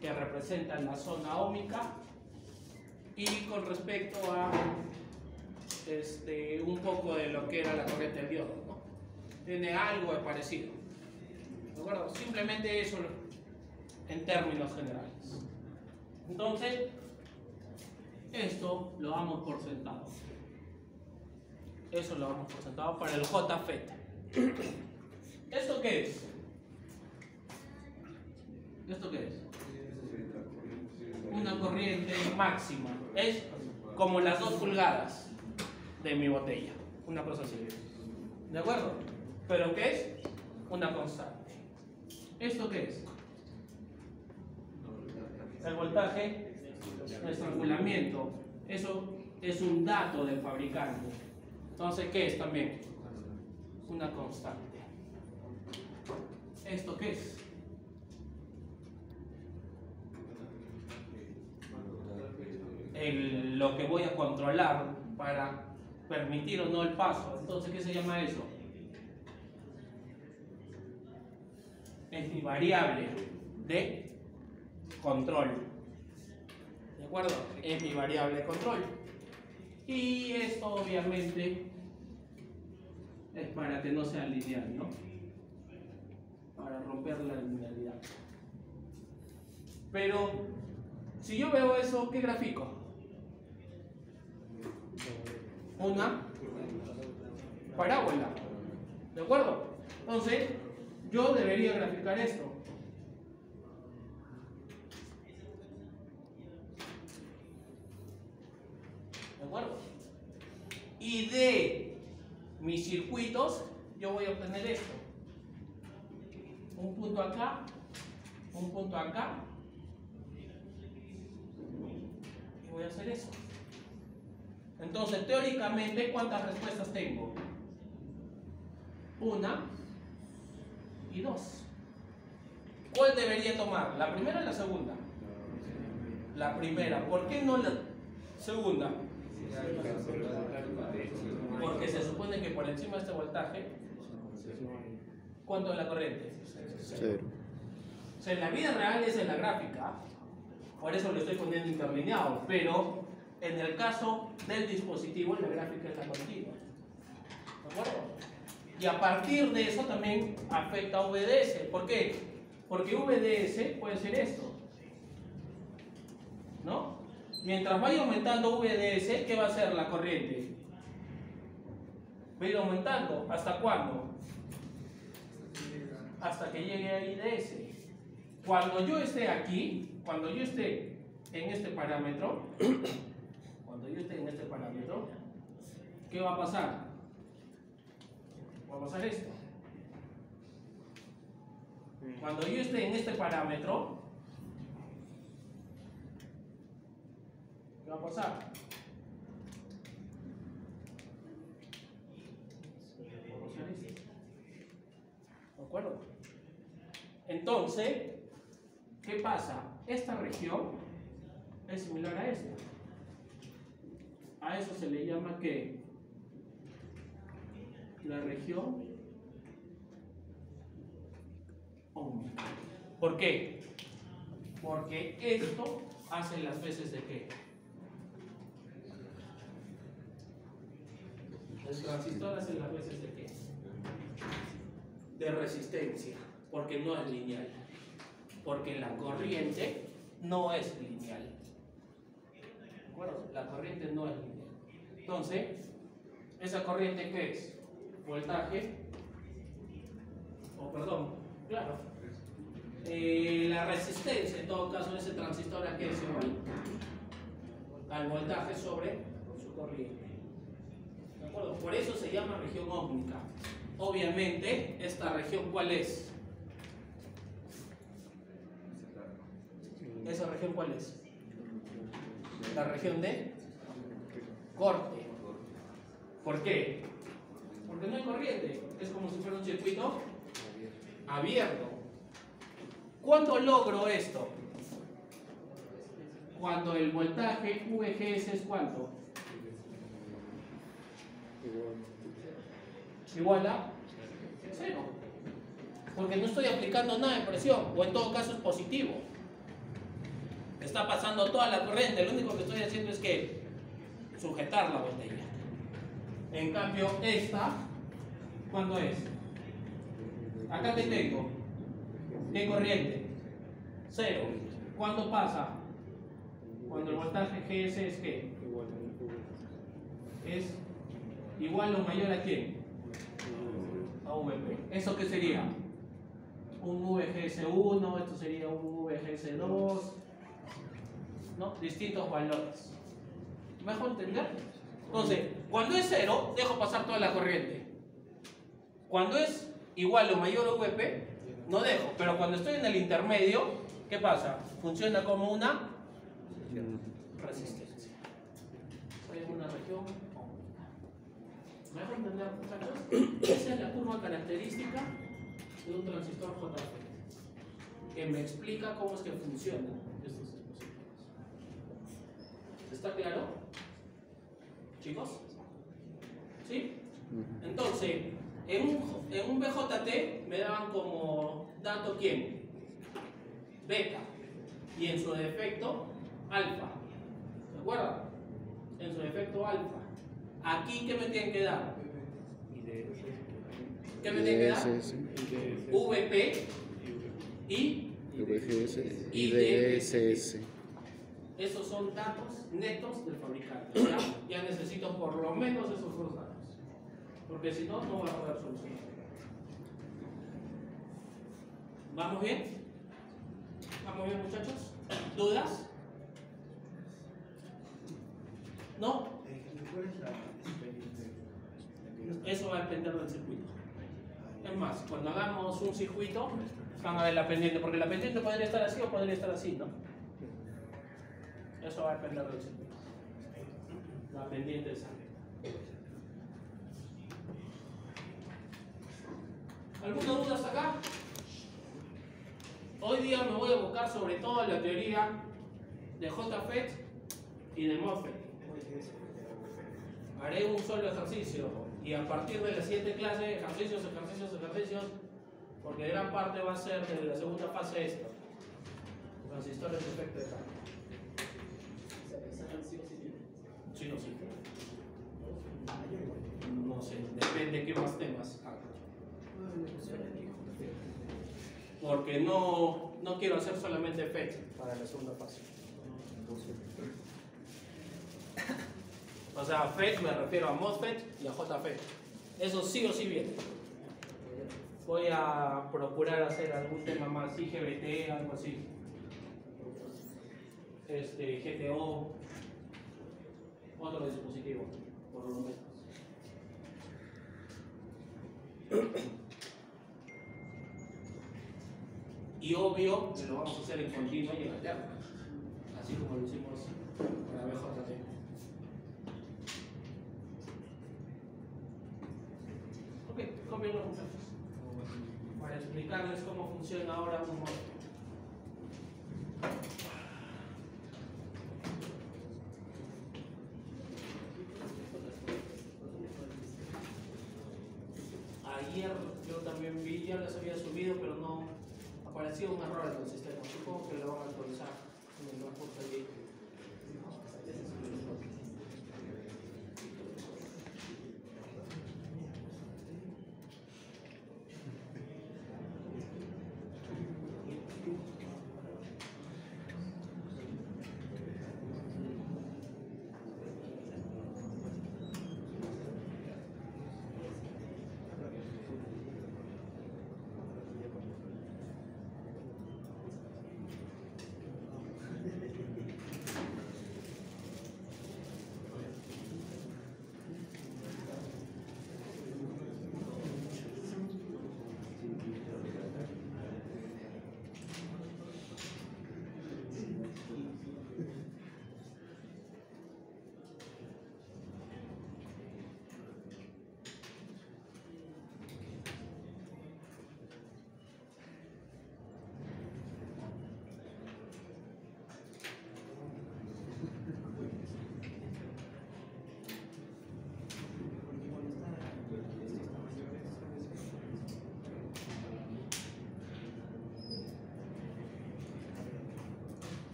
que representa en la zona óhmica y con respecto a un poco de lo que era la corriente del diodo, ¿no? Tiene algo de parecido. ¿De acuerdo? Simplemente eso en términos generales. Entonces, esto lo damos por sentado. Eso lo damos por sentado para el JFET. ¿Esto qué es? ¿Esto qué es? Una corriente máxima. Es como las 2 pulgadas de mi botella. Una cosa así. ¿De acuerdo? ¿Pero qué es? Una constante. ¿Esto qué es? El voltaje de estrangulamiento. Eso es un dato del fabricante. Entonces, ¿qué es también? Una constante. ¿Esto qué es? Lo que voy a controlar para permitir o no el paso. Entonces, ¿qué se llama eso? Es mi variable de control. ¿De acuerdo? Es mi variable de control. Y esto obviamente es para que no sea lineal, ¿no? Para romper la linealidad. Pero si yo veo eso, ¿qué grafico? Una parábola. ¿De acuerdo? Entonces, yo debería graficar esto. ¿De acuerdo? Y de mis circuitos, yo voy a obtener esto. Un punto acá, un punto acá. Y voy a hacer eso. Entonces, teóricamente, ¿cuántas respuestas tengo? 1 y 2. ¿Cuál debería tomar? ¿La primera o la segunda? La primera. ¿Por qué no la segunda? Porque se supone que por encima de este voltaje, ¿cuánto es la corriente? 0. O sea, en la vida real es en la gráfica, por eso lo estoy poniendo interlineado, pero en el caso del dispositivo la gráfica es la continua. Y a partir de eso también afecta a VDS. ¿Por qué? Porque VDS puede ser esto, ¿no? Mientras vaya aumentando VDS, ¿qué va a hacer la corriente? Va a ir aumentando. ¿Hasta cuándo? Hasta que llegue a IDS. Cuando yo esté aquí, cuando yo esté en este parámetro, ¿qué va a pasar? Va a pasar esto. Cuando yo esté en este parámetro, ¿qué va a pasar? Va a pasar esto. ¿De acuerdo? Entonces, ¿qué pasa? Esta región es similar a esta. A eso se le llama ¿qué? La región ómnica. ¿Por qué? Porque esto hace las veces de ¿qué? El transistor hace las veces de ¿qué? De resistencia, porque no es lineal. Porque la corriente no es lineal. ¿De acuerdo? La corriente no es lineal. Entonces, ¿esa corriente qué es? Voltaje, claro. La resistencia, en todo caso, de ese transistor, ¿a qué es igual? Al voltaje sobre su corriente. ¿De acuerdo? Por eso se llama región ómnica. Obviamente, esta región, ¿cuál es? ¿Esa región cuál es? La región de corte. ¿Por qué? Porque no hay corriente. Es como si fuera un circuito abierto. ¿Cuándo logro esto? Cuando el voltaje VGS es ¿cuánto? Igual a 0. Porque no estoy aplicando nada de presión, o en todo caso es positivo. Está pasando toda la corriente, lo único que estoy haciendo es que sujetar la botella. En cambio, esta, ¿cuándo es? Acá te tengo. ¿Qué corriente? 0. ¿Cuándo pasa? Cuando el voltaje GS es ¿qué? Es igual o mayor a ¿quién? A VP. ¿Eso qué sería? Un VGS1, esto sería un VGS2, ¿no? Distintos valores. ¿Mejor entender? Entonces, cuando es 0, dejo pasar toda la corriente. Cuando es igual o mayor a VP, no dejo. Pero cuando estoy en el intermedio, ¿qué pasa? Funciona como una resistencia. Es una región ómnica. ¿Mejor entender, muchachos? Esa es la curva característica de un transistor JFET, que me explica cómo es que funcionan estos dispositivos. ¿Está claro? ¿Chicos? ¿Sí? Entonces, en un BJT me daban como dato ¿quién? Beta. Y en su defecto, alfa. ¿De acuerdo? En su defecto, alfa. Aquí, ¿qué me tienen que dar? ¿Qué me tienen que dar? VP y VGS y DSS. Esos son datos netos del fabricante. Ya necesito por lo menos esos dos datos. Porque si no, no voy a poder solucionar. ¿Vamos bien? ¿Vamos bien, muchachos? ¿Dudas? ¿No? Eso va a depender del circuito. Es más, cuando hagamos un circuito, van a ver la pendiente, porque la pendiente podría estar así o podría estar así, ¿no? Eso va a depender del circuito. La pendiente es así. ¿Alguna duda hasta acá? Hoy día me voy a enfocar sobre todo en la teoría de JFET y de MOSFET. Haré un solo ejercicio y a partir de la siguiente clase, ejercicios, porque gran parte va a ser de la segunda fase esto. Transistores de efecto de cambio. Sí, no, sí. No sé, depende. de qué más temas hablo. Porque no quiero hacer solamente FET para la segunda fase. O sea, FET me refiero a MOSFET y a JFET. Eso sí o sí viene. Voy a procurar hacer algún tema más, IGBT, algo así. GTO, otro dispositivo, por lo menos. Y obvio que lo vamos a hacer en continuo y en alterno, así como lo hicimos para BJT. Ok, copien los muchachos. Para explicarles cómo funciona ahora un MOSFET. Ayer yo también vi, ya las había subido, pero no aparecía un error en el sistema. Supongo que lo van a actualizar en el transcurso del día.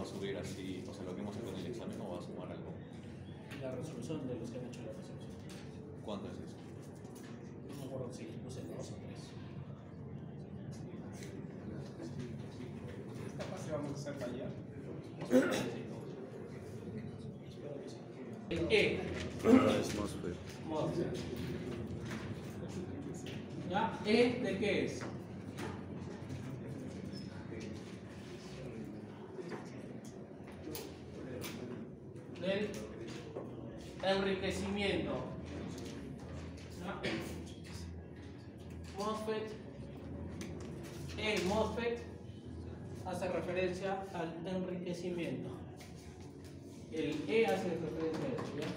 subir así, o sea, lo que hemos hecho con el examen, o va a sumar algo? La resolución de los que han hecho la resolución. ¿Cuánto es eso? No me acuerdo si puse 2 o 3. ¿Esta fase vamos a hacer mañana? El E. Es MOSFET. MOSFET. ¿Ya? ¿E de qué es? Del enriquecimiento. ¿Ya? MOSFET. El MOSFET hace referencia al enriquecimiento. El E hace referencia a eso, ¿ya?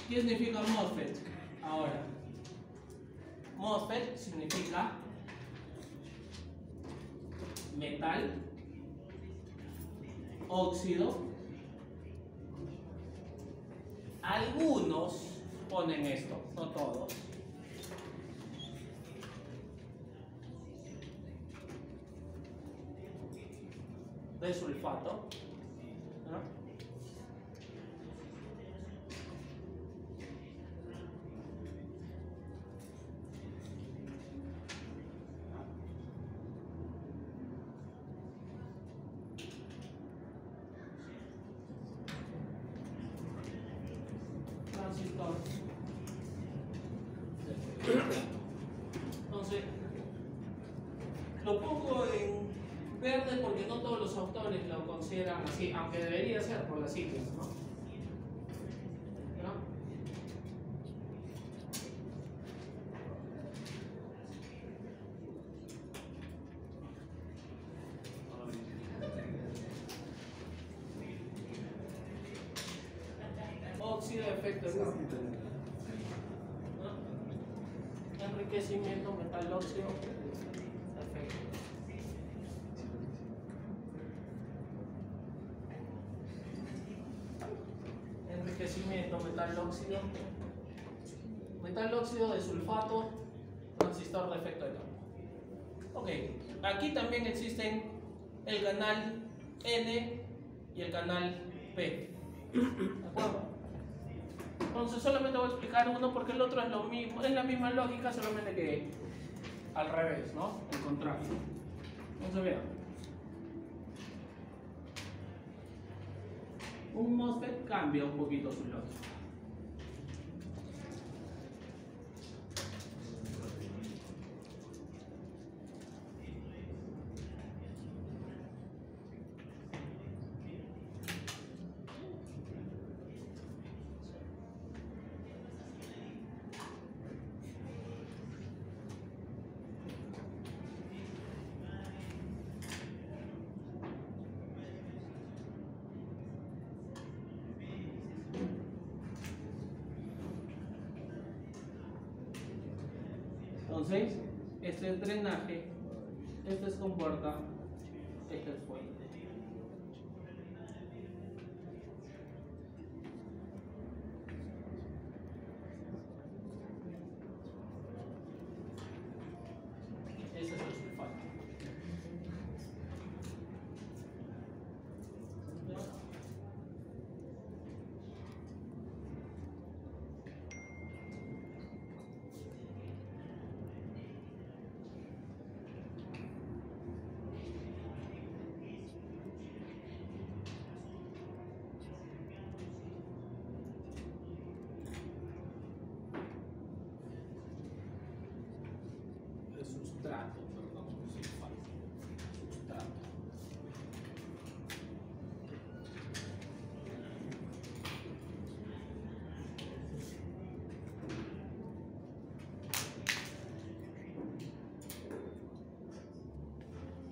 ¿Qué significa MOSFET? Ahora, MOSFET significa metal, óxido. Algunos ponen esto, no todos. De sulfato. ¿No? Transistor. Entonces, lo pongo en verde porque no todos los autores lo consideran así, aunque debería ser por las siglas, ¿no? ¿No? óxido de efecto de campo. ¿No? Enriquecimiento metal óxido de efecto. Enriquecimiento metal óxido de sulfato, transistor de efecto de campo. Ok, aquí también existen el canal N y el canal P. ¿De acuerdo? Entonces solamente voy a explicar uno porque el otro es lo mismo, es la misma lógica, solamente que al revés, ¿no? El contrario. Entonces vean. Un MOSFET cambia un poquito su lógica. Entonces, este es drenaje, este es compuerta, este es fuente. Ese es el sulfato. Sustrato, perdón, sulfato. Sustrato.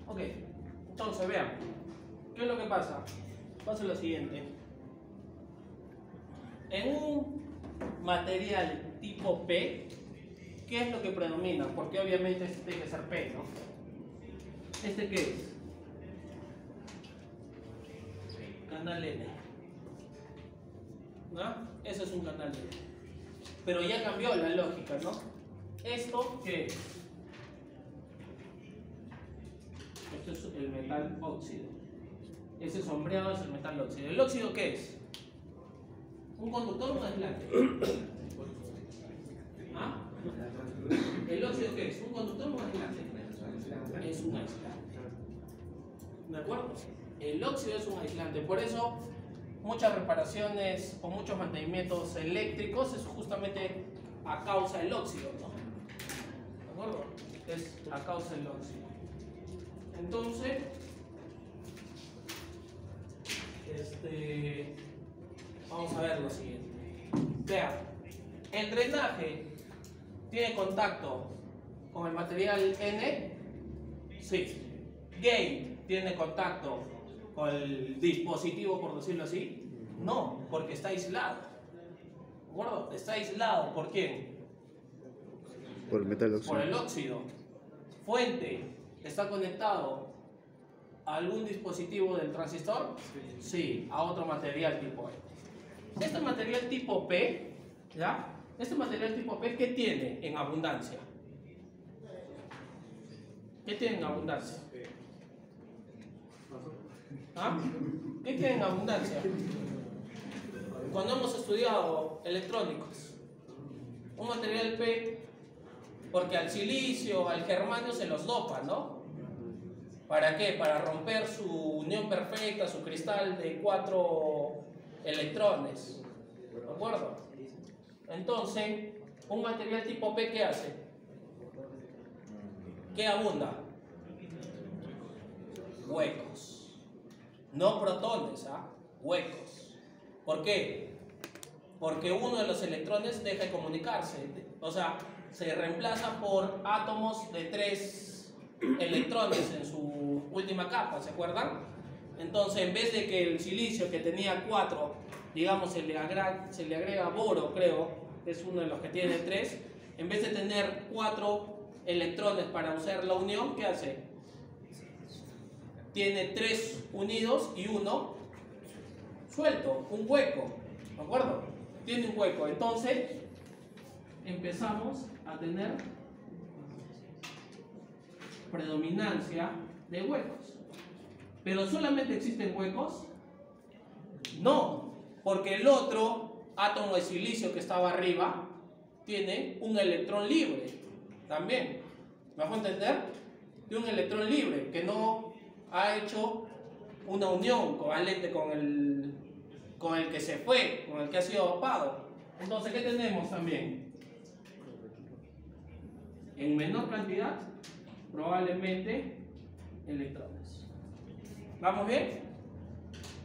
Ok, entonces vean, ¿qué es lo que pasa? Pasa lo siguiente. En un material tipo P, ¿qué es lo que predomina? Porque obviamente este tiene que ser P, ¿no? ¿Este qué es? Canal N. ¿No? Ese es un canal N. Pero ya cambió la lógica, ¿no? ¿Esto qué es? Esto es el metal óxido. Ese sombreado es el metal óxido. ¿El óxido qué es? ¿Un conductor o un aislante? ¿Ah? ¿El óxido qué es? ¿Un conductor o un aislante? Es un aislante. ¿De acuerdo? El óxido es un aislante. Por eso muchas reparaciones o muchos mantenimientos eléctricos es justamente a causa del óxido, ¿no? ¿De acuerdo? Es a causa del óxido. Entonces, vamos a ver lo siguiente. Vean, el drenaje ¿tiene contacto con el material N? Sí. ¿Gate tiene contacto con el dispositivo, por decirlo así? No, porque está aislado. ¿De acuerdo? Está aislado. ¿Por quién? Por el metal óxido. Por el óxido. Fuente, ¿está conectado a algún dispositivo del transistor? Sí, a otro material tipo E. Este material tipo P, ¿ya? Este material tipo P, ¿qué tiene en abundancia? ¿Qué tiene en abundancia? ¿Ah? ¿Qué tiene en abundancia? Cuando hemos estudiado electrónicos, un material P, porque al silicio, al germanio se los dopa, ¿no? ¿Para qué? Para romper su unión perfecta, su cristal de 4 electrones. ¿De acuerdo? Entonces, un material tipo P, ¿qué hace? ¿Qué abunda? Huecos. No protones, ¿ah? Huecos. ¿Por qué? Porque uno de los electrones deja de comunicarse. O sea, se reemplaza por átomos de 3 electrones en su última capa, ¿se acuerdan? Entonces, en vez de que el silicio que tenía 4 digamos, se le agrega boro, creo, que es uno de los que tiene 3, en vez de tener 4 electrones para usar la unión, ¿qué hace? Tiene 3 unidos y 1 suelto, un hueco, ¿de acuerdo? Tiene un hueco, entonces empezamos a tener predominancia de huecos. ¿Pero solamente existen huecos? No, porque el otro átomo de silicio que estaba arriba tiene un electrón libre también. ¿Me dejo entender? Tiene un electrón libre que no ha hecho una unión covalente con el que se fue, con el que ha sido dopado. Entonces, ¿qué tenemos también? En menor cantidad, probablemente electrones. ¿Vamos bien?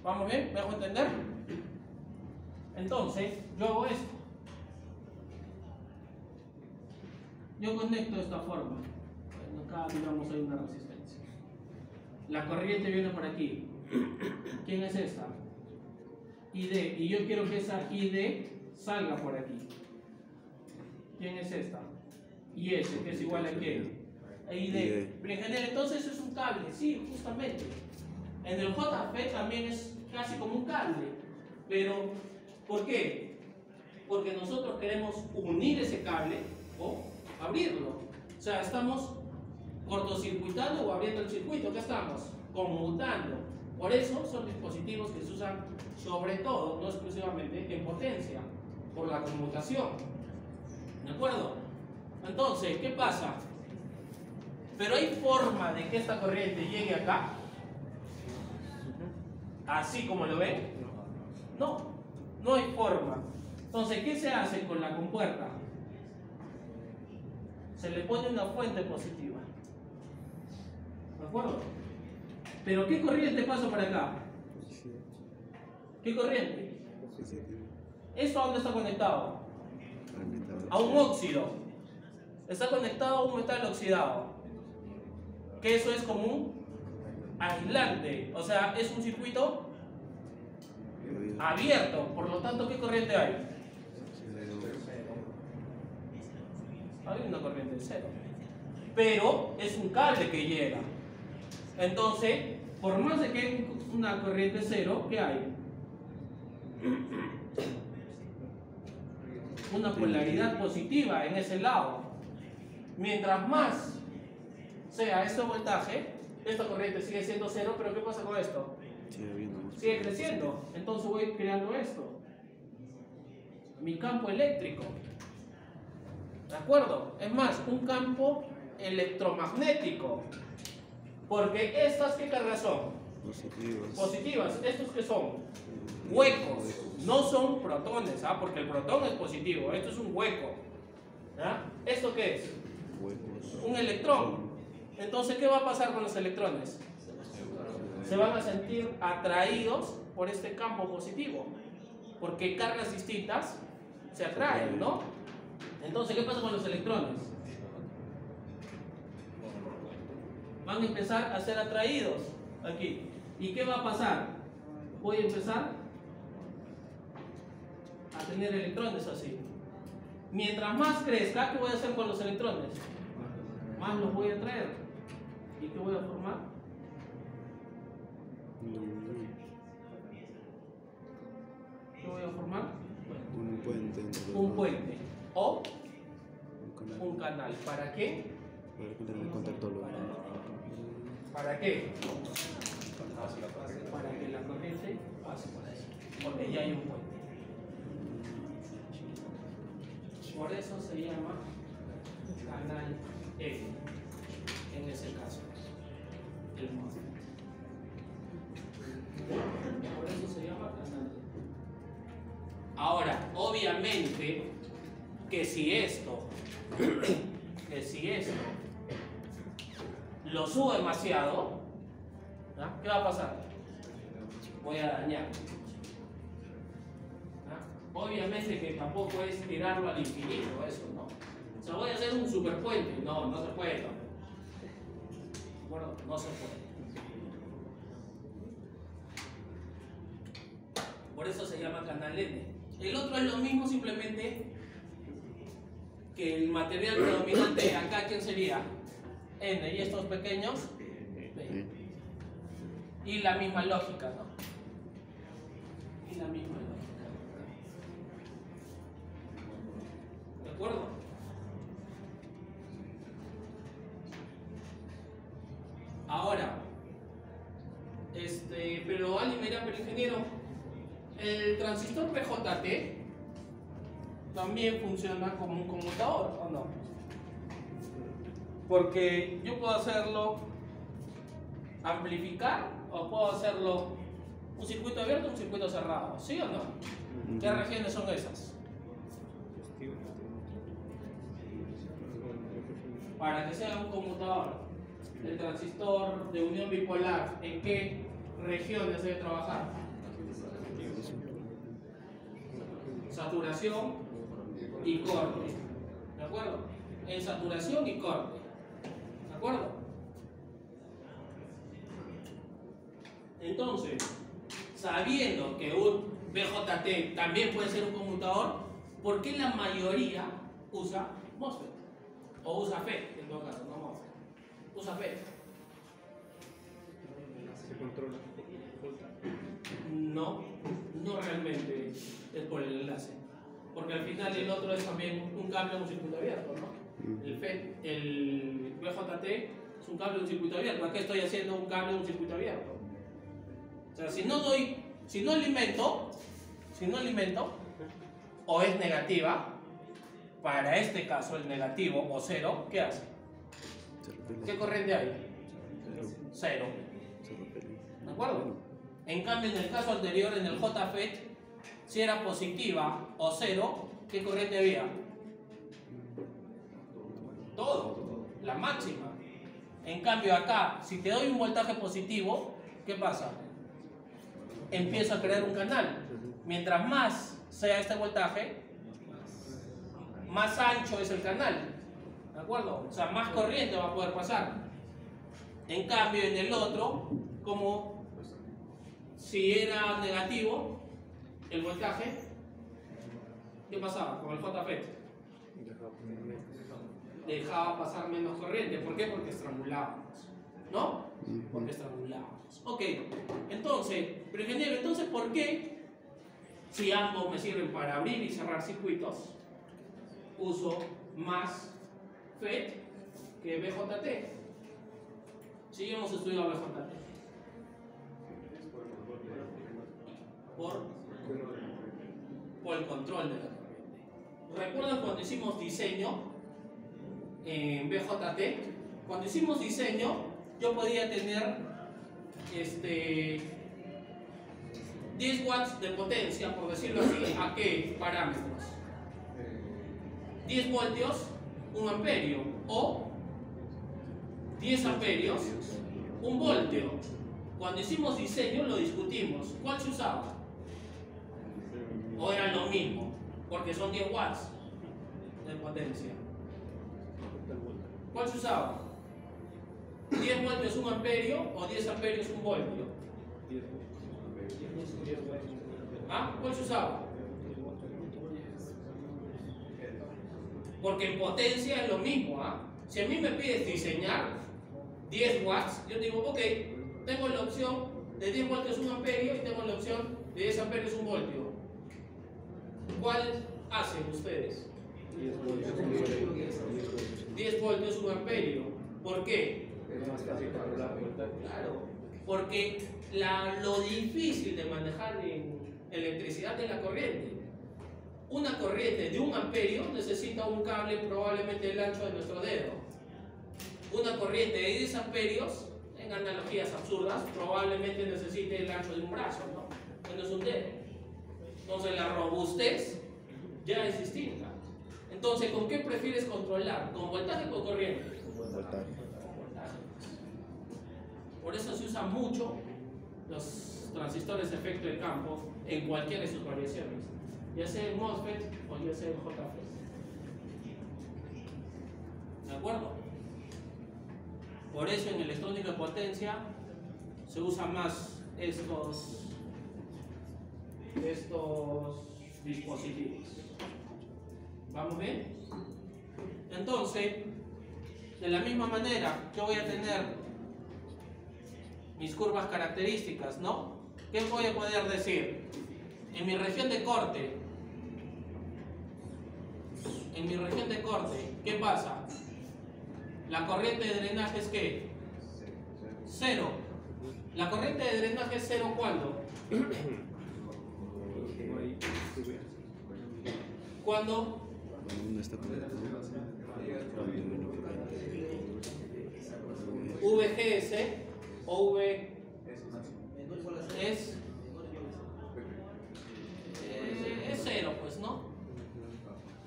¿Vamos bien? ¿Me dejo entender? Entonces, yo hago esto. Yo conecto de esta forma. Bueno, acá, digamos, hay una resistencia. La corriente viene por aquí. ¿Quién es esta? ID. Y yo quiero que esa ID salga por aquí. ¿Quién es esta? IS, que es igual a qué? A ID. Pero en general, entonces es un cable, sí, justamente. En el JP también es casi como un cable. Pero, ¿por qué? Porque nosotros queremos unir ese cable o abrirlo. O sea, estamos cortocircuitando o abriendo el circuito. ¿Qué estamos? Conmutando. Por eso son dispositivos que se usan sobre todo, no exclusivamente, en potencia, por la conmutación. ¿De acuerdo? Entonces, ¿qué pasa? Pero hay forma de que esta corriente llegue acá, así como lo ven. No, no hay forma. Entonces, ¿qué se hace con la compuerta? Se le pone una fuente positiva. ¿De acuerdo? Pero ¿qué corriente pasa por acá? ¿Qué corriente? ¿Esto a dónde está conectado? A un óxido. Está conectado a un metal oxidado. Que eso es como un aislante. O sea, es un circuito abierto. Por lo tanto, ¿qué corriente hay? Hay una corriente de cero. Pero es un cable que llega. Entonces, por más de que hay una corriente cero, ¿qué hay? Una polaridad positiva en ese lado. Mientras más sea este voltaje, esta corriente sigue siendo cero, pero ¿qué pasa con esto? Sigue creciendo. Entonces voy creando esto. Mi campo eléctrico. ¿De acuerdo? Es más, un campo electromagnético. Porque estas, ¿qué cargas son? Positivas. ¿Estos qué son? Huecos. No son protones, ¿ah? Porque el protón es positivo. Esto es un hueco. ¿Ah? ¿Esto qué es? Un electrón. Entonces, ¿qué va a pasar con los electrones? Se van a sentir atraídos por este campo positivo. Porque cargas distintas se atraen, ¿no? Entonces, ¿qué pasa con los electrones? Van a empezar a ser atraídos aquí. ¿Y qué va a pasar? Voy a empezar a tener electrones así. Mientras más crezca, ¿qué voy a hacer con los electrones? Más los voy a atraer. ¿Y qué voy a formar? ¿Qué voy a formar? Un puente. Un puente. O un canal. ¿Para qué? Para tener contacto local. ¿Para qué? Para que la corriente pase por ahí. Porque ya hay un puente. Por eso se llama canal F. En ese caso, el MOSFET. Por eso se llama canal F. Ahora, obviamente, que si esto lo subo demasiado, ¿ah? ¿Qué va a pasar? Voy a dañar. ¿Ah? Obviamente que tampoco es tirarlo al infinito, eso, ¿no? O sea, voy a hacer un superpuente. No, no se puede. Bueno, no se puede. Por eso se llama canal N. El otro es lo mismo, simplemente que el material predominante acá, ¿quién sería? N, y estos pequeños, P. Y la misma lógica, ¿no? Y la misma lógica. ¿De acuerdo? Ahora, pero alguien me dirá, pero ingeniero, el transistor PJT también funciona como un conmutador, ¿o no? Porque yo puedo hacerlo amplificar o puedo hacerlo un circuito abierto o un circuito cerrado, ¿sí o no? ¿Qué regiones son esas? Para que sea un conmutador, el transistor de unión bipolar, ¿en qué regiones debe trabajar? Saturación y corte, ¿de acuerdo? En saturación y corte, ¿de acuerdo? Entonces, sabiendo que un BJT también puede ser un conmutador, ¿por qué la mayoría usa MOSFET? O usa FET, en todo caso, no MOSFET. Usa FET. Se controla. No, no realmente es por el enlace. Porque al final el otro es también un cable de un circuito abierto, ¿no? El FET, el BJT es un cable de un circuito abierto. ¿Para qué estoy haciendo un cable de un circuito abierto? O sea, si no alimento, o es negativa, para este caso el negativo o cero, ¿qué hace? ¿Qué corriente hay? Cero. ¿De acuerdo? En cambio, en el caso anterior, en el JFET, si era positiva o cero, ¿qué corriente había? Todo, la máxima. En cambio acá, si te doy un voltaje positivo, ¿qué pasa? Empiezo a crear un canal. Mientras más sea este voltaje, más ancho es el canal. ¿De acuerdo? O sea, más corriente va a poder pasar. En cambio, en el otro, como si era negativo el voltaje, ¿qué pasaba con el JFET? Dejaba pasar menos corriente. ¿Por qué? Porque estrangulábamos, ¿no? Porque estrangulábamos. Ok, entonces, pero ingeniero, entonces, ¿por qué, si ambos me sirven para abrir y cerrar circuitos, uso más FET que BJT? Si hemos estudiado BJT. Por el control de la corriente. ¿Recuerdan cuando hicimos diseño en BJT? Cuando hicimos diseño, yo podía tener 10 watts de potencia, por decirlo así. ¿A qué parámetros? 10 voltios, 1 amperio, o 10 amperios, 1 voltio. Cuando hicimos diseño lo discutimos. ¿Cuál se usaba? ¿O era lo mismo? Porque son 10 watts de potencia. ¿Cuál se usaba? 10 voltios 1 amperio o 10 amperios 1 voltio. ¿Ah? ¿Cuál se usaba? Porque en potencia es lo mismo, ¿ah? Si a mí me pides diseñar 10 watts, yo digo, ok, tengo la opción de 10 voltios 1 amperio y tengo la opción de 10 amperios 1 voltio. ¿Cuál hacen ustedes? 10 voltios 1 amperio. ¿Por qué? Es más fácil controlar. Claro, porque lo difícil de manejar en electricidad es la corriente. Una corriente de 1 amperio necesita un cable probablemente del ancho de nuestro dedo. Una corriente de 10 amperios, en analogías absurdas, probablemente necesite el ancho de un brazo, ¿no? Que no es un dedo. Entonces la robustez ya es distinta. Entonces, ¿con qué prefieres controlar? ¿Con voltaje o con corriente? Con voltaje. Por eso se usan mucho los transistores de efecto de campo en cualquiera de sus variaciones, ya sea en MOSFET o ya sea en JFET. ¿De acuerdo? Por eso en electrónica de potencia se usan más estos estos dispositivos. ¿Vamos bien? Entonces, de la misma manera, yo voy a tener mis curvas características, ¿no? ¿Qué voy a poder decir? En mi región de corte, ¿qué pasa? La corriente de drenaje es ¿qué? Cero. La corriente de drenaje es cero ¿cuándo? ¿Cuándo? ¿Dónde está conectado? VGS o V es cero, pues, ¿no?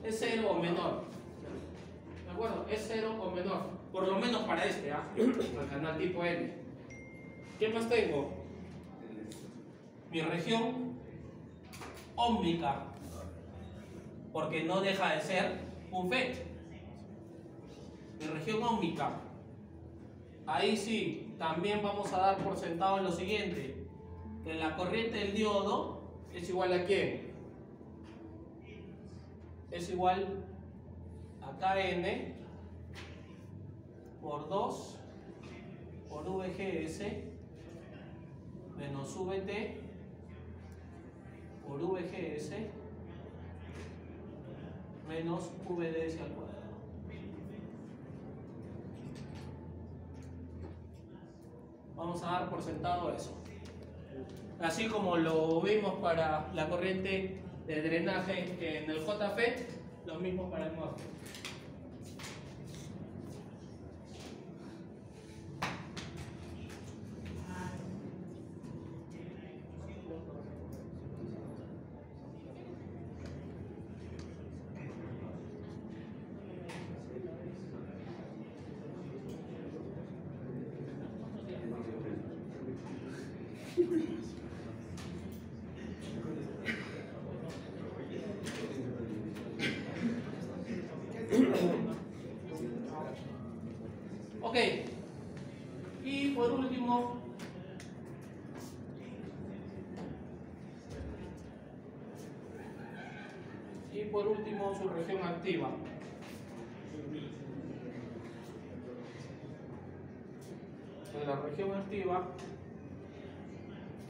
Es cero o menor. ¿De acuerdo? Es cero o menor. Por lo menos para este, ¿ah? El canal tipo N. ¿Qué más tengo? Mi región óhmica. Porque no deja de ser un FET. Mi región óhmica. Ahí sí, también vamos a dar por sentado en lo siguiente. Que la corriente del diodo es igual a ¿quién? Es igual a KN por 2 por VGS menos VT por VGS menos VDS al cuadrado. Vamos a dar por sentado eso. Así como lo vimos para la corriente de drenaje en el JFET, lo mismo para el MOSFET. Ok, y por último, su región activa. En la región activa,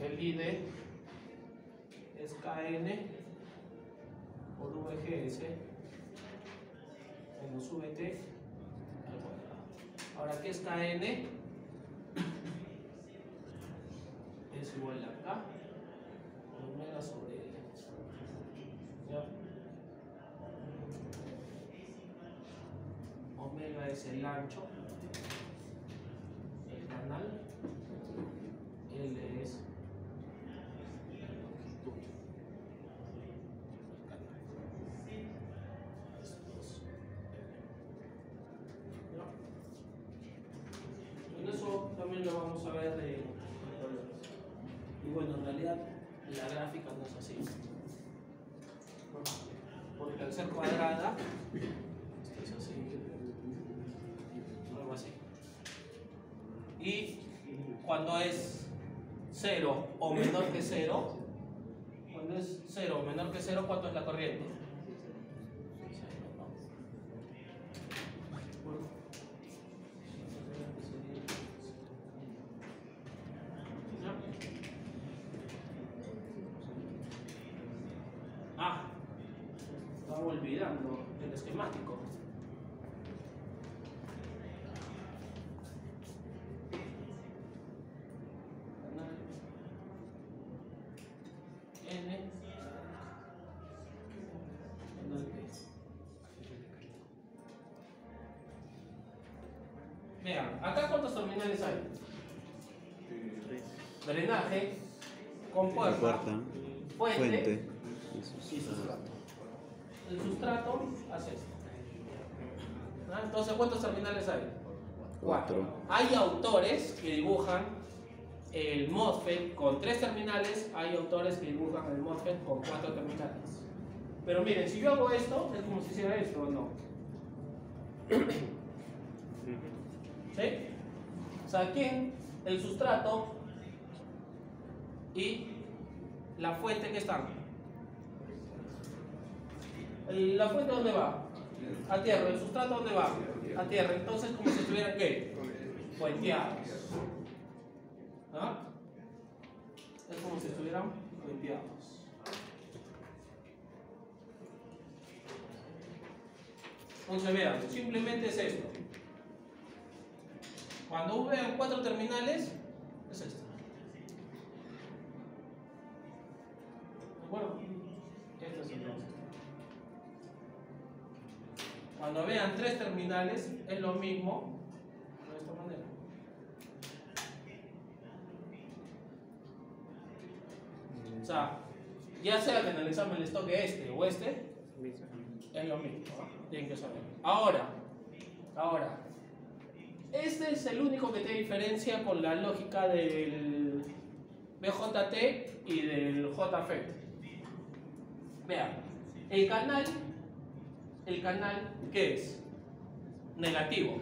el ID es KN por VGS menos VT al cuadrado. Ahora, ¿qué es KN? Es igual a K por omega sobre L. ¿Ya? Omega es el ancho del canal, L es la longitud del canal. ¿Ya? En eso también lo vamos a ver de colores. Y bueno, en realidad la gráfica no es así. Porque al ser cuadrada, esto es así. Algo así. Y cuando es 0 o menor que 0, cuando es 0 o menor que 0, ¿cuánto es la corriente? 0, ¿no? Ah, estaba olvidando el esquemático. Vean, acá cuántos terminales hay. Drenaje, La compuerta, cuarta, fuente fuente. y sustrato. El sustrato hace esto. ¿Ah? Entonces, ¿cuántos terminales hay? 4. Hay autores que dibujan el MOSFET con 3 terminales, hay autores que dibujan el MOSFET con 4 terminales. Pero miren, si yo hago esto, es como si hiciera esto, ¿o no? ¿Sí? O sea, aquí el sustrato y la fuente que está. ¿La fuente dónde va? A tierra. ¿El sustrato dónde va? A tierra. Entonces, como si estuvieran ¿qué? Puenteados. ¿Ah? Es como si estuvieran puenteados. Entonces vean, simplemente es esto. Cuando vean 4 terminales, es esto. ¿De acuerdo? Este es el entonces. Cuando vean 3 terminales, es lo mismo de esta manera. O sea, ya sea que en el examen les toque este o este, es lo mismo, ¿no? Tienen que saber. Ahora, este es el único que te diferencia con la lógica del BJT y del JFET. Vean, el canal, ¿qué es? Negativo.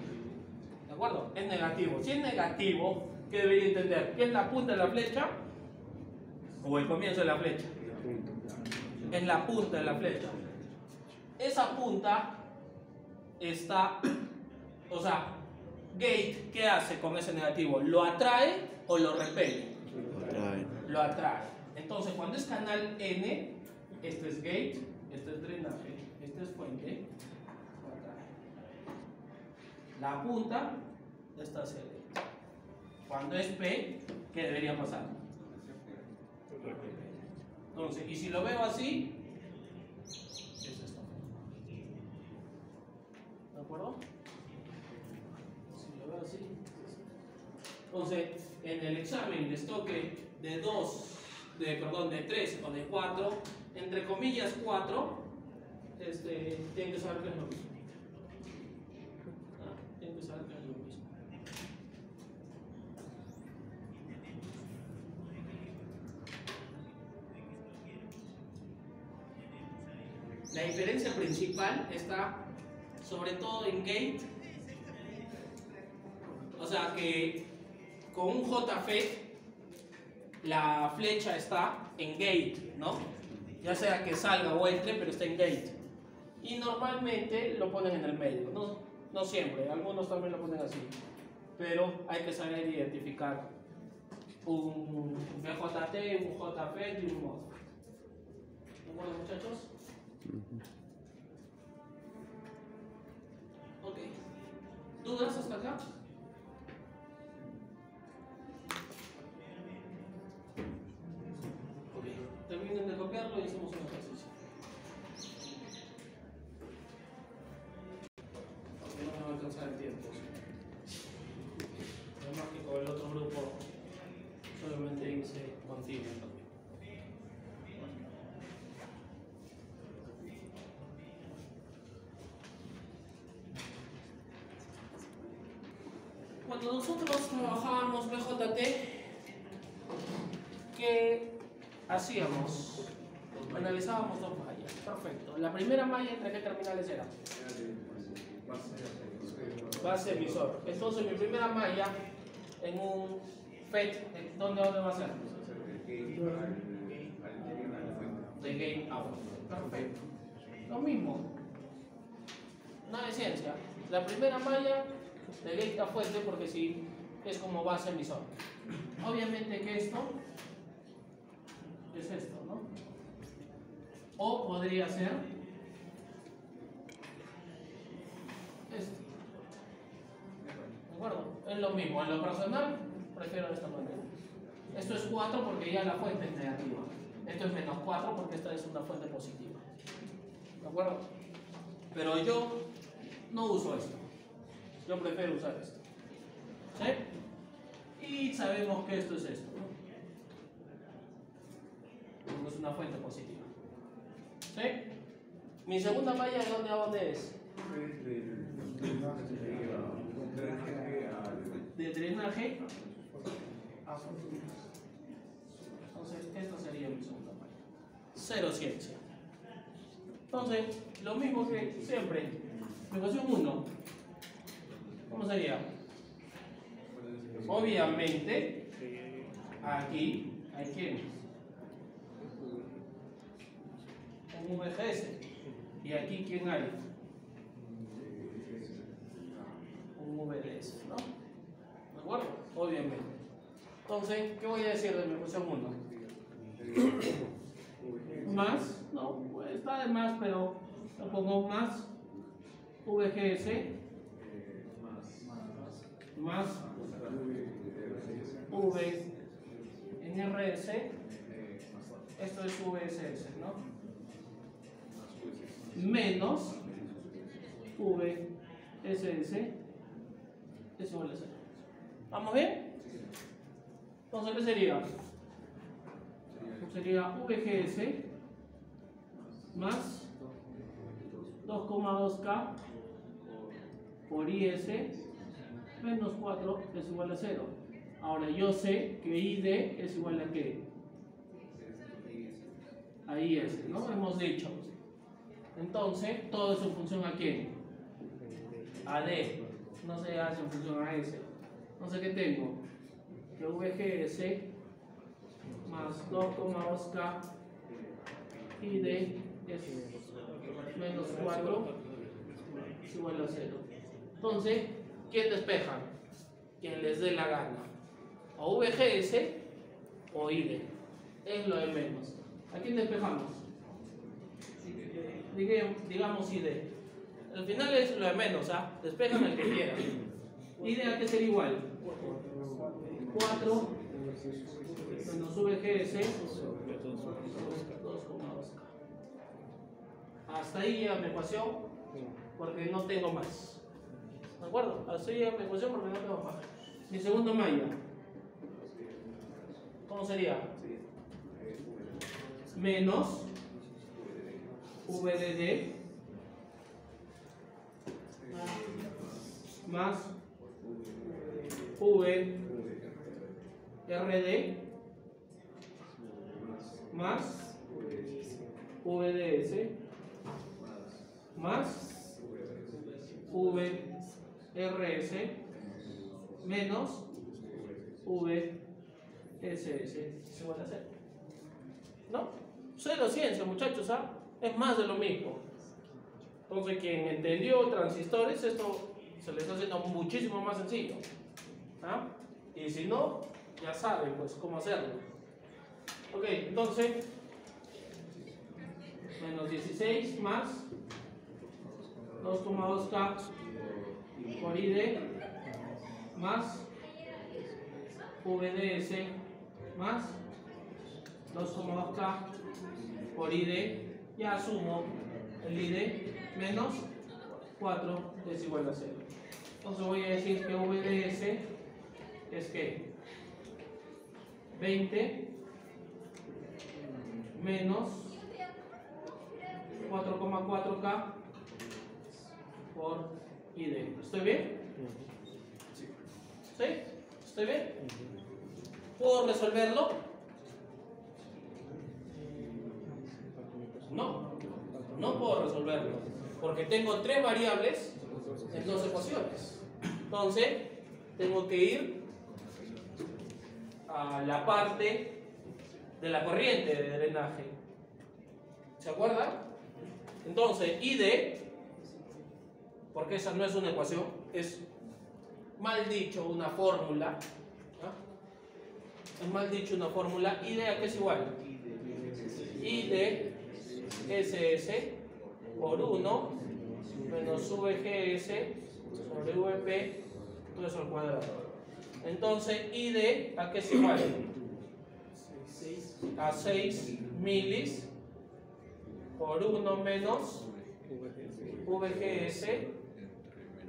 ¿De acuerdo? Es negativo. Si es negativo, ¿qué debería entender? ¿Qué es la punta de la flecha o el comienzo de la flecha? Es la punta de la flecha. Esa punta está, o sea, gate, ¿qué hace con ese negativo? ¿Lo atrae o lo repele? Lo atrae. Entonces, cuando es canal N, este es gate, este es drenaje, este es fuente, lo atrae. La punta está hacia gate. Cuando es P, ¿qué debería pasar? Entonces, y si lo veo así, es esto. ¿De acuerdo? Si lo veo así. Entonces, en el examen les toque de 3 o de 4, entre comillas 4, tienen que saber que es lo mismo. Tienen que saber que es lo mismo. La diferencia principal está sobre todo en gate. O sea que con un JFET la flecha está en gate, ¿no? Ya sea que salga o entre, pero está en gate. Y normalmente lo ponen en el medio, no siempre, algunos también lo ponen así. Pero hay que saber identificar un BJT, un JFET y un MOD. ¿De acuerdo, muchachos? Ok. ¿Dudas hasta acá? Ok. Terminen de copiarlo y hacemos un ejercicio. Porque no me va a alcanzar el tiempo. Además que con el otro grupo solamente hice continuo también. Cuando nosotros trabajábamos BJT, ¿qué hacíamos? Analizábamos 2 mallas. Perfecto. La primera malla, ¿entre qué terminales era? Base emisor. Entonces, mi primera malla en un FET, ¿dónde va a ser? De gate out. Perfecto. Lo mismo. Nada de ciencia. La primera malla de gate a fuente, porque sí es como base emisor. Obviamente que esto es esto, ¿no? O podría ser esto. ¿De acuerdo? Es lo mismo. En lo personal, prefiero de esta manera. Esto es 4 porque ya la fuente es negativa. Esto es menos 4 porque esta es una fuente positiva. ¿De acuerdo? Pero yo no uso esto. Yo prefiero usar esto. ¿Sí? Y sabemos que esto es esto, ¿no? Es una fuente positiva. ¿Sí? Mi segunda malla, ¿de dónde a dónde es? De drenaje a fuente. Entonces, esta sería mi segunda malla. Cero ciencia. Entonces, lo mismo que siempre. Ecuación 1. ¿Cómo sería? Obviamente, aquí hay quiénes. un VGS. Y aquí, ¿quién hay? Un VDS, ¿no? ¿De acuerdo? Obviamente. Entonces, ¿qué voy a decir de mi ecuación 1? Más, no, pues está de más, pero lo pongo más VGS más V en RS, esto es VSS, ¿no? Menos VSS es igual a 0. ¿Vamos bien? Entonces, ¿qué sería? Sería VGS más 2,2K por IS menos 4 es igual a 0. Ahora yo sé que ID es igual a ¿qué? A IS, ¿no? Hemos dicho. Entonces, todo es en función a ¿quién? A D. No se hace en función a S. Entonces, ¿qué tengo? Que VGS más 2,2K ID es menos 4 es igual a 0. Entonces, ¿quién despeja? Quien les dé la gana. O VGS o ID. Es lo de menos. ¿A quién despejamos? Digamos ID. Al final es lo de menos, ¿ah? Despejan el que quieran. ID a qué sería igual. 4 menos VGS 2,2K. Hasta ahí llega mi ecuación porque no tengo más. ¿De acuerdo? Hasta ahí llega mi ecuación porque no tengo más. Mi segundo malla, ¿cómo sería? Menos VDD más VRD más VDS más VRS menos VSS es igual a 0. ¿No? Cero ciencia, muchachos, ¿ah? Es más de lo mismo. Entonces, quien entendió transistores, esto se les está haciendo muchísimo más sencillo. ¿Ah? Y si no, ya saben pues cómo hacerlo. Ok, entonces menos 16 más 2,2K por ID más VDS más 2,2K por ID, ya sumo el ID menos 4 es igual a 0. Entonces voy a decir que VDS es que 20 menos 4,4K por ID. ¿Estoy bien? ¿Sí? ¿Estoy bien? ¿Puedo resolverlo? No, no puedo resolverlo porque tengo 3 variables en 2 ecuaciones. Entonces, tengo que ir a la parte de la corriente de drenaje. ¿Se acuerdan? Entonces, ID, porque esa no es una ecuación, es mal dicho una fórmula. Es mal dicho una fórmula. ID a qué es igual? ID SS por 1 menos VGS sobre VP todo eso al cuadrado. Entonces, ID a qué es igual? A 6 milis por 1 menos VGS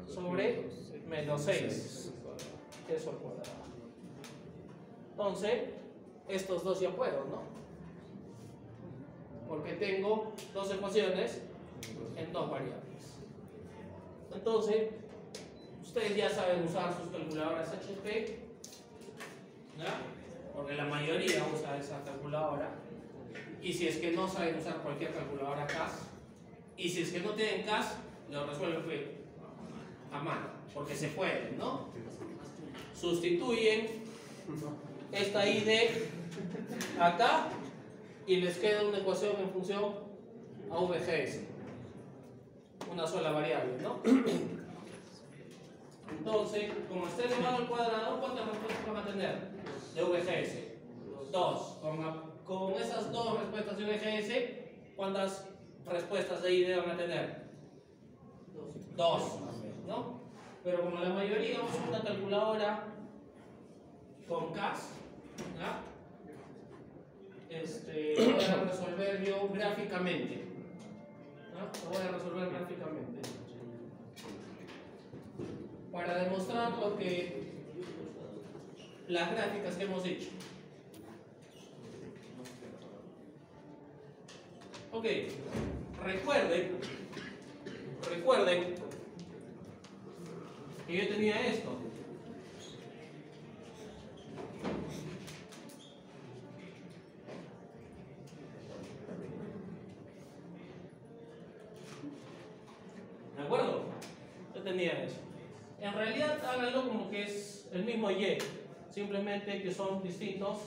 sobre menos 6 eso al cuadrado. Entonces, estos dos ya puedo, ¿no? Porque tengo 2 ecuaciones en 2 variables. Entonces, ustedes ya saben usar sus calculadoras HP, ¿ya? Porque la mayoría usa esa calculadora. Y si es que no saben usar cualquier calculadora CAS, y si es que no tienen CAS, lo resuelven a mano, porque se puede, ¿no? Sustituyen esta ID acá y les queda una ecuación en función a VGS. Una sola variable, ¿no? Entonces, como está elevado al cuadrado, ¿cuántas respuestas van a tener de VGS? 2. Con esas 2 respuestas de VGS, ¿cuántas respuestas de ID van a tener? 2, ¿no? Pero como la mayoría usa una calculadora con CAS, ¿ya? Lo voy a resolver yo gráficamente. ¿No? Lo voy a resolver gráficamente. Para demostrar lo que las gráficas que hemos hecho. Ok, recuerden que yo tenía esto. ¿De acuerdo? Yo tenía eso. En realidad háganlo como que es el mismo Y, simplemente que son distintos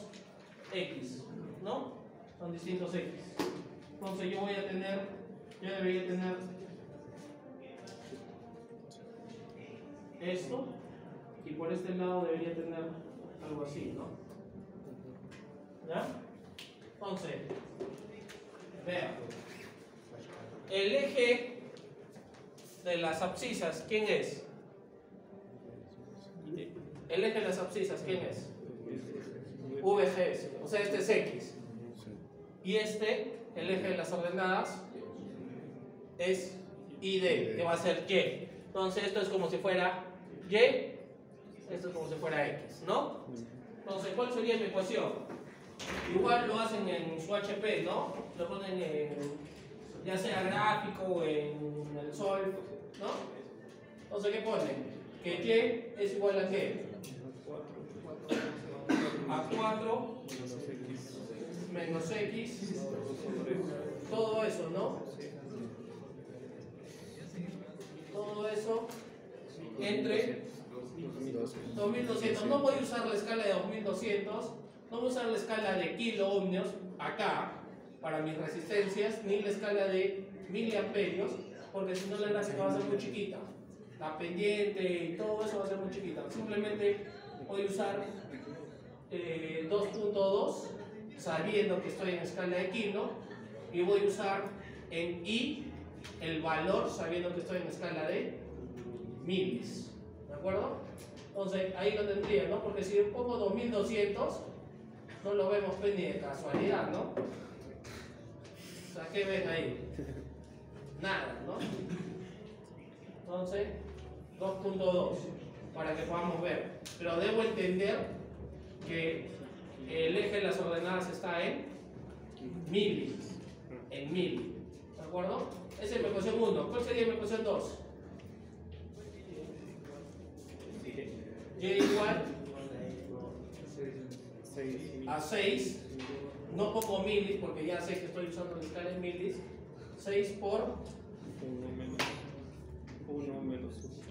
X, ¿no? Son distintos X. Entonces yo debería tener esto, y por este lado debería tener algo así, ¿no? ¿Ya? Entonces, vean, el eje de las abscisas, ¿quién es? El eje de las abscisas, ¿quién es? VGS, o sea, este es X. Y este, el eje de las ordenadas, es ID, que va a ser Y. Entonces esto es como si fuera Y, esto es como si fuera X, ¿no? Entonces, ¿cuál sería mi ecuación? Igual lo hacen en su HP, ¿no? Lo ponen en, ya sea gráfico o en el sol, ¿no? Entonces, ¿qué ponen? Que Y es igual a ¿qué? A 4 menos X, todo eso, ¿no? Todo eso entre 2200. No voy a usar la escala de 2200, no voy a usar la escala de kiloohmios acá para mis resistencias, ni la escala de miliamperios, porque si no la gráfica va a ser muy chiquita. La pendiente y todo eso va a ser muy chiquita. Simplemente voy a usar 2.2, sabiendo que estoy en escala de kilo, y voy a usar en I el valor sabiendo que estoy en escala de milis. ¿De acuerdo? Entonces ahí lo tendría, ¿no? Porque si pongo 2200, no lo vemos pues ni de casualidad, ¿no? O sea, ¿qué ven ahí? Nada, ¿no? Entonces, 2.2 para que podamos ver. Pero debo entender que el eje de las ordenadas está en milis. En mil. ¿De acuerdo? Esa es mi ecuación 1. ¿Cuál sería mi ecuación 2? Y igual a 6. No pongo milis porque ya sé que estoy usando la escala en milis. 6 por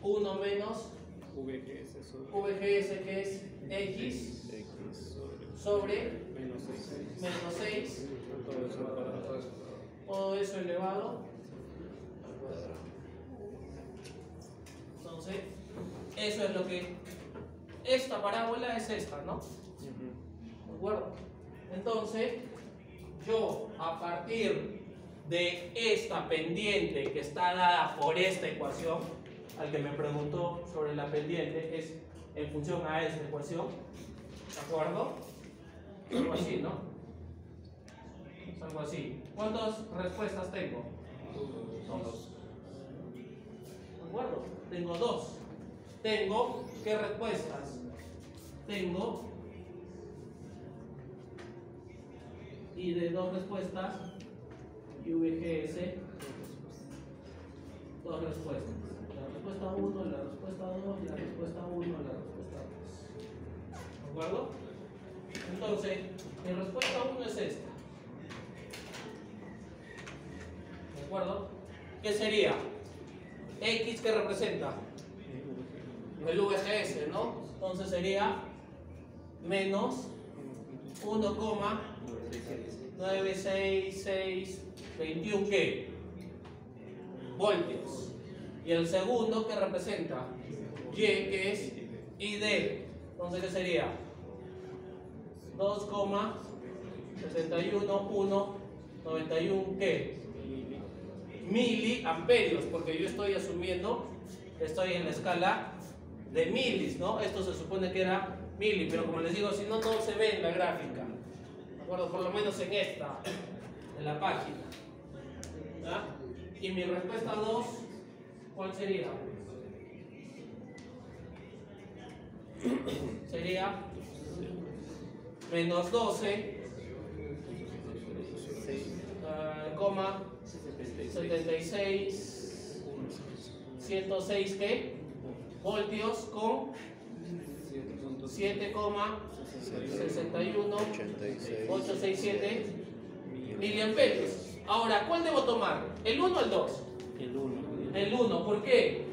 1 menos VGS, que es X sobre menos 6. Todo eso elevado al cuadrado. Entonces, eso es lo que... Esta parábola es esta, ¿no? ¿De acuerdo? Entonces, yo a partir de esta pendiente que está dada por esta ecuación, al que me preguntó sobre la pendiente, es en función a esta ecuación, ¿de acuerdo? Algo así, ¿no? Es algo así. ¿Cuántas respuestas tengo? 2. ¿De acuerdo? Tengo 2. Tengo, ¿qué respuestas? Tengo y de 2 respuestas y VGS 2 respuestas. La respuesta 1, la respuesta 2, la respuesta 1, la respuesta 2. ¿De acuerdo? Entonces, mi respuesta 1 es esta. ¿De acuerdo? ¿Qué sería? X, ¿qué representa? El VGS, ¿no? Entonces sería menos 1,6 96621 ¿qué? Voltios. Y el segundo que representa Y, que es ID. Entonces, ¿qué sería? 2,71191 ¿qué? Miliamperios, porque yo estoy asumiendo que estoy en la escala de milis, ¿no? Esto se supone que era mili, pero como les digo, si no, no se ve en la gráfica, ¿de acuerdo? Por lo menos en esta, en la página. ¿Ya? Y mi respuesta 2, ¿cuál sería? Sería menos 12, coma 76, 106 ¿qué? Voltios con 7,61867 miliamperios. Ahora, ¿cuál debo tomar? ¿El 1 o el 2? El 1, ¿por qué?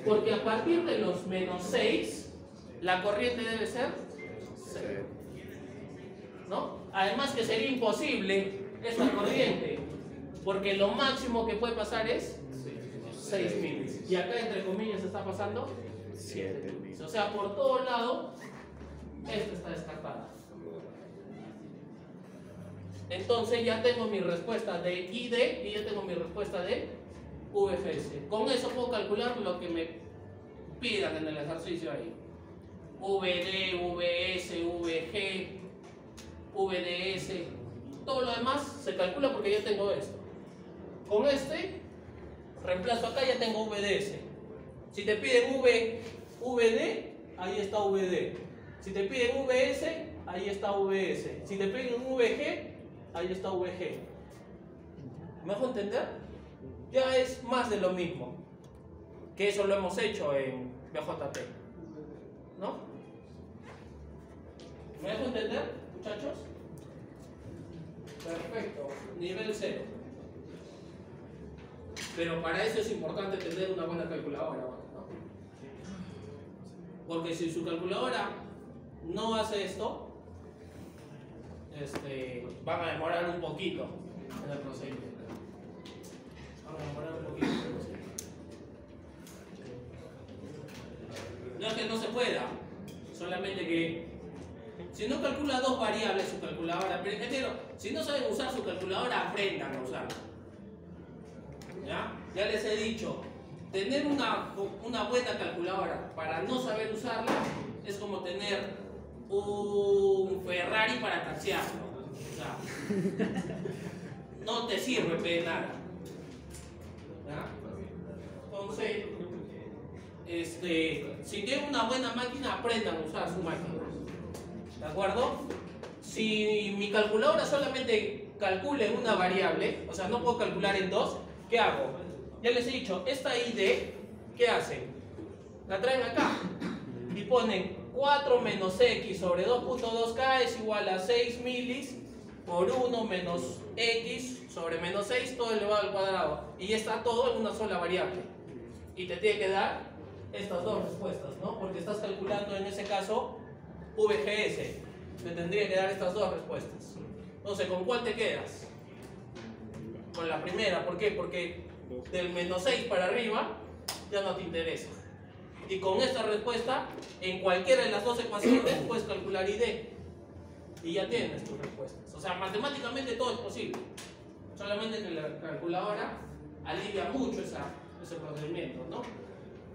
Porque a partir de los menos 6, la corriente debe ser 0. ¿No? Además que sería imposible esta corriente, porque lo máximo que puede pasar es 6 milis. Y acá, entre comillas, está pasando 7 milis. O sea, por todo lado, esta está descartada. Entonces ya tengo mi respuesta de ID y ya tengo mi respuesta de VGS. Con eso puedo calcular lo que me pidan en el ejercicio ahí. VD, VS, VG, VDS, todo lo demás se calcula porque ya tengo esto. Con este, reemplazo acá, ya tengo VDS. Si te piden VD, ahí está VD. Si te piden VS, ahí está VS. Si te piden VG, ahí está VG. ¿Me dejo entender? Ya es más de lo mismo. Que eso lo hemos hecho en BJT. ¿No? ¿Me dejo entender, muchachos? Perfecto. Nivel 0. Pero para eso es importante tener una buena calculadora, ¿no? Porque si su calculadora no hace esto, van a demorar un poquito en el procedimiento. Van a demorar un poquito en el procedimiento. No es que no se pueda, solamente que si no calcula dos variables su calculadora, pero si no saben usar su calculadora, aprendan a usarla. Ya les he dicho, tener una buena calculadora para no saber usarla es como tener un Ferrari para taxiarlo. O sea, no te sirve de nada. ¿Ya? Entonces, si tienen una buena máquina, aprendan a usar su máquina. ¿De acuerdo? Si mi calculadora solamente calcula en una variable, o sea, no puedo calcular en dos, ¿qué hago? Ya les he dicho, esta ID, ¿qué hacen? La traen acá y ponen 4 menos x sobre 2.2k es igual a 6 milis por 1 menos x sobre menos 6 todo elevado al cuadrado. Y ya está todo en una sola variable. Y te tiene que dar estas dos respuestas, ¿no? Porque estás calculando en ese caso VGS. Te tendría que dar estas dos respuestas. Entonces, ¿con cuál te quedas? Con la primera. ¿Por qué? Porque del menos 6 para arriba ya no te interesa. Y con esta respuesta, en cualquiera de las dos ecuaciones puedes calcular ID. Y ya tienes tus respuestas. O sea, matemáticamente todo es posible. Solamente que la calculadora alivia mucho ese procedimiento, ¿no?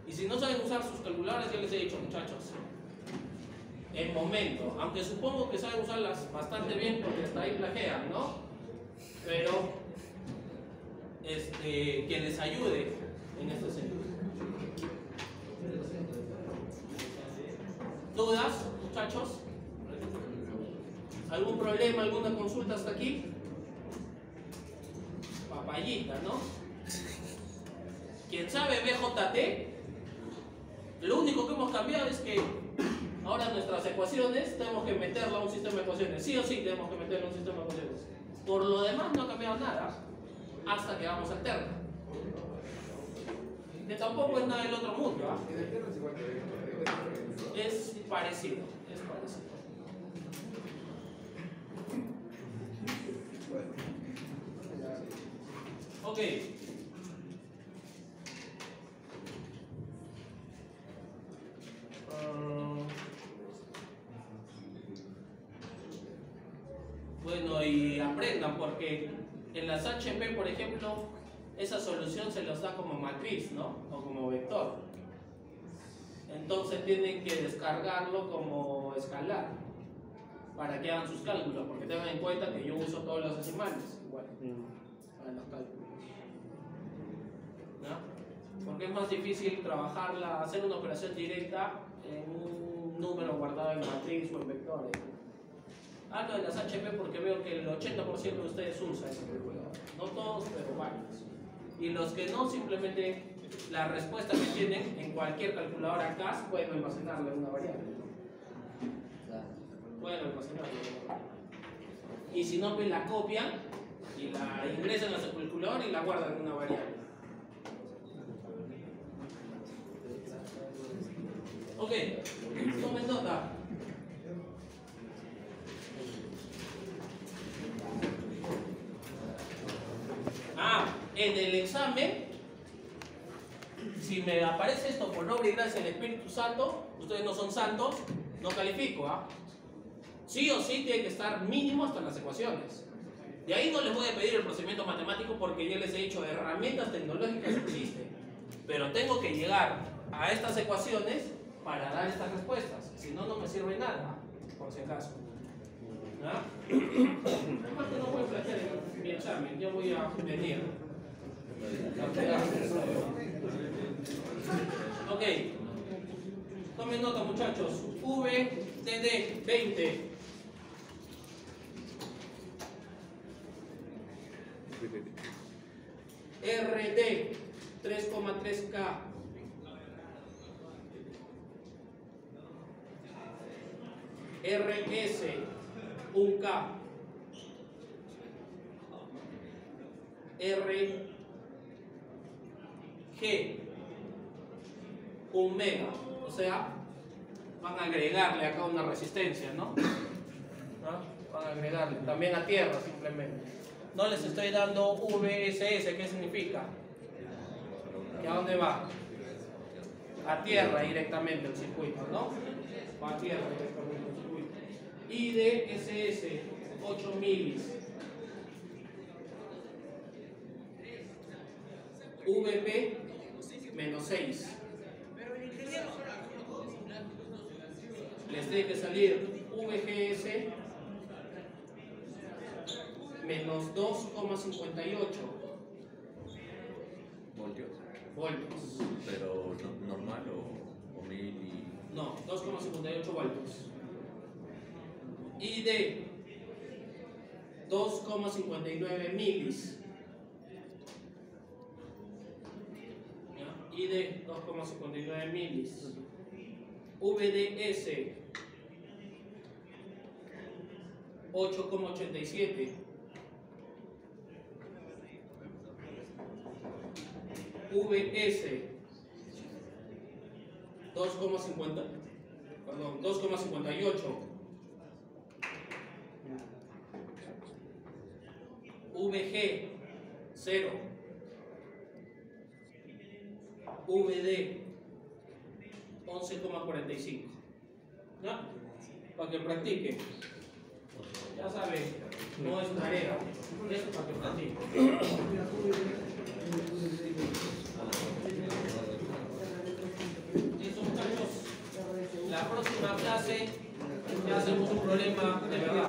Y si no saben usar sus calculadoras, ya les he dicho, muchachos, el momento, aunque supongo que saben usarlas bastante bien porque hasta ahí plagian, ¿no? Pero que les ayude en este sentido. ¿Dudas, muchachos? ¿Algún problema, alguna consulta hasta aquí? Papayita, ¿no? ¿Quién sabe BJT? Lo único que hemos cambiado es que ahora nuestras ecuaciones tenemos que meterla a un sistema de ecuaciones. Sí o sí tenemos que meterla a un sistema de ecuaciones. Por lo demás no ha cambiado nada hasta que vamos al terno. Que tampoco es nada del otro mundo, ¿ah? Es parecido, es parecido. Ok. Bueno, y aprendan, porque en las HP, por ejemplo, esa solución se los da como matriz, ¿no? O como vector. Entonces tienen que descargarlo como escalar para que hagan sus cálculos, porque tengan en cuenta que yo uso todos los decimales igual para los cálculos, ¿no? Porque es más difícil trabajarla, hacer una operación directa en un número guardado en matriz o en vectores. Hablo de las HP porque veo que el 80% de ustedes usa ese calculador, no todos, pero varios. Y los que no, simplemente la respuesta que tienen en cualquier calculadora CAS pueden almacenarla en una variable. Pueden almacenarla en una variable. Y si no, pues la copian y la ingresan a su calculadora y la guardan en una variable. Ok, tomen nota. En el examen, si me aparece esto por obra y gracia del Espíritu Santo, ustedes no son santos, no califico, ¿ah? Sí o sí tiene que estar mínimo hasta las ecuaciones. De ahí no les voy a pedir el procedimiento matemático porque ya les he dicho, herramientas tecnológicas existen. Pero tengo que llegar a estas ecuaciones para dar estas respuestas. Si no, no me sirve nada, por si acaso. ¿Ah? Además, no voy a plantear en mi examen, yo voy a venir. Ok, tomen nota, muchachos. VDD 20, RD 3,3K, RS 1K, G 1 mega, o sea, van a agregarle acá una resistencia, ¿no? Van a agregarle, también a tierra simplemente. No les estoy dando VSS, ¿qué significa? ¿Y a dónde va? A tierra directamente el circuito, ¿no? Va a tierra directamente el circuito. IDSS, 8 milis. VP, menos 6. Les tiene que salir VGS menos 2,58 voltios. ¿Pero normal o 1000 y...? No, 2,58 voltios. Y de 2,59 milis. Y de 2,59 milis. VDS 8,87. VS 2,58. VG 0. VD 11,45. ¿Ya? Para que practiquen. Ya saben, no es tarea. Es para que practiquen. Listo, muchachos. La próxima clase ya hacemos un problema de verdad.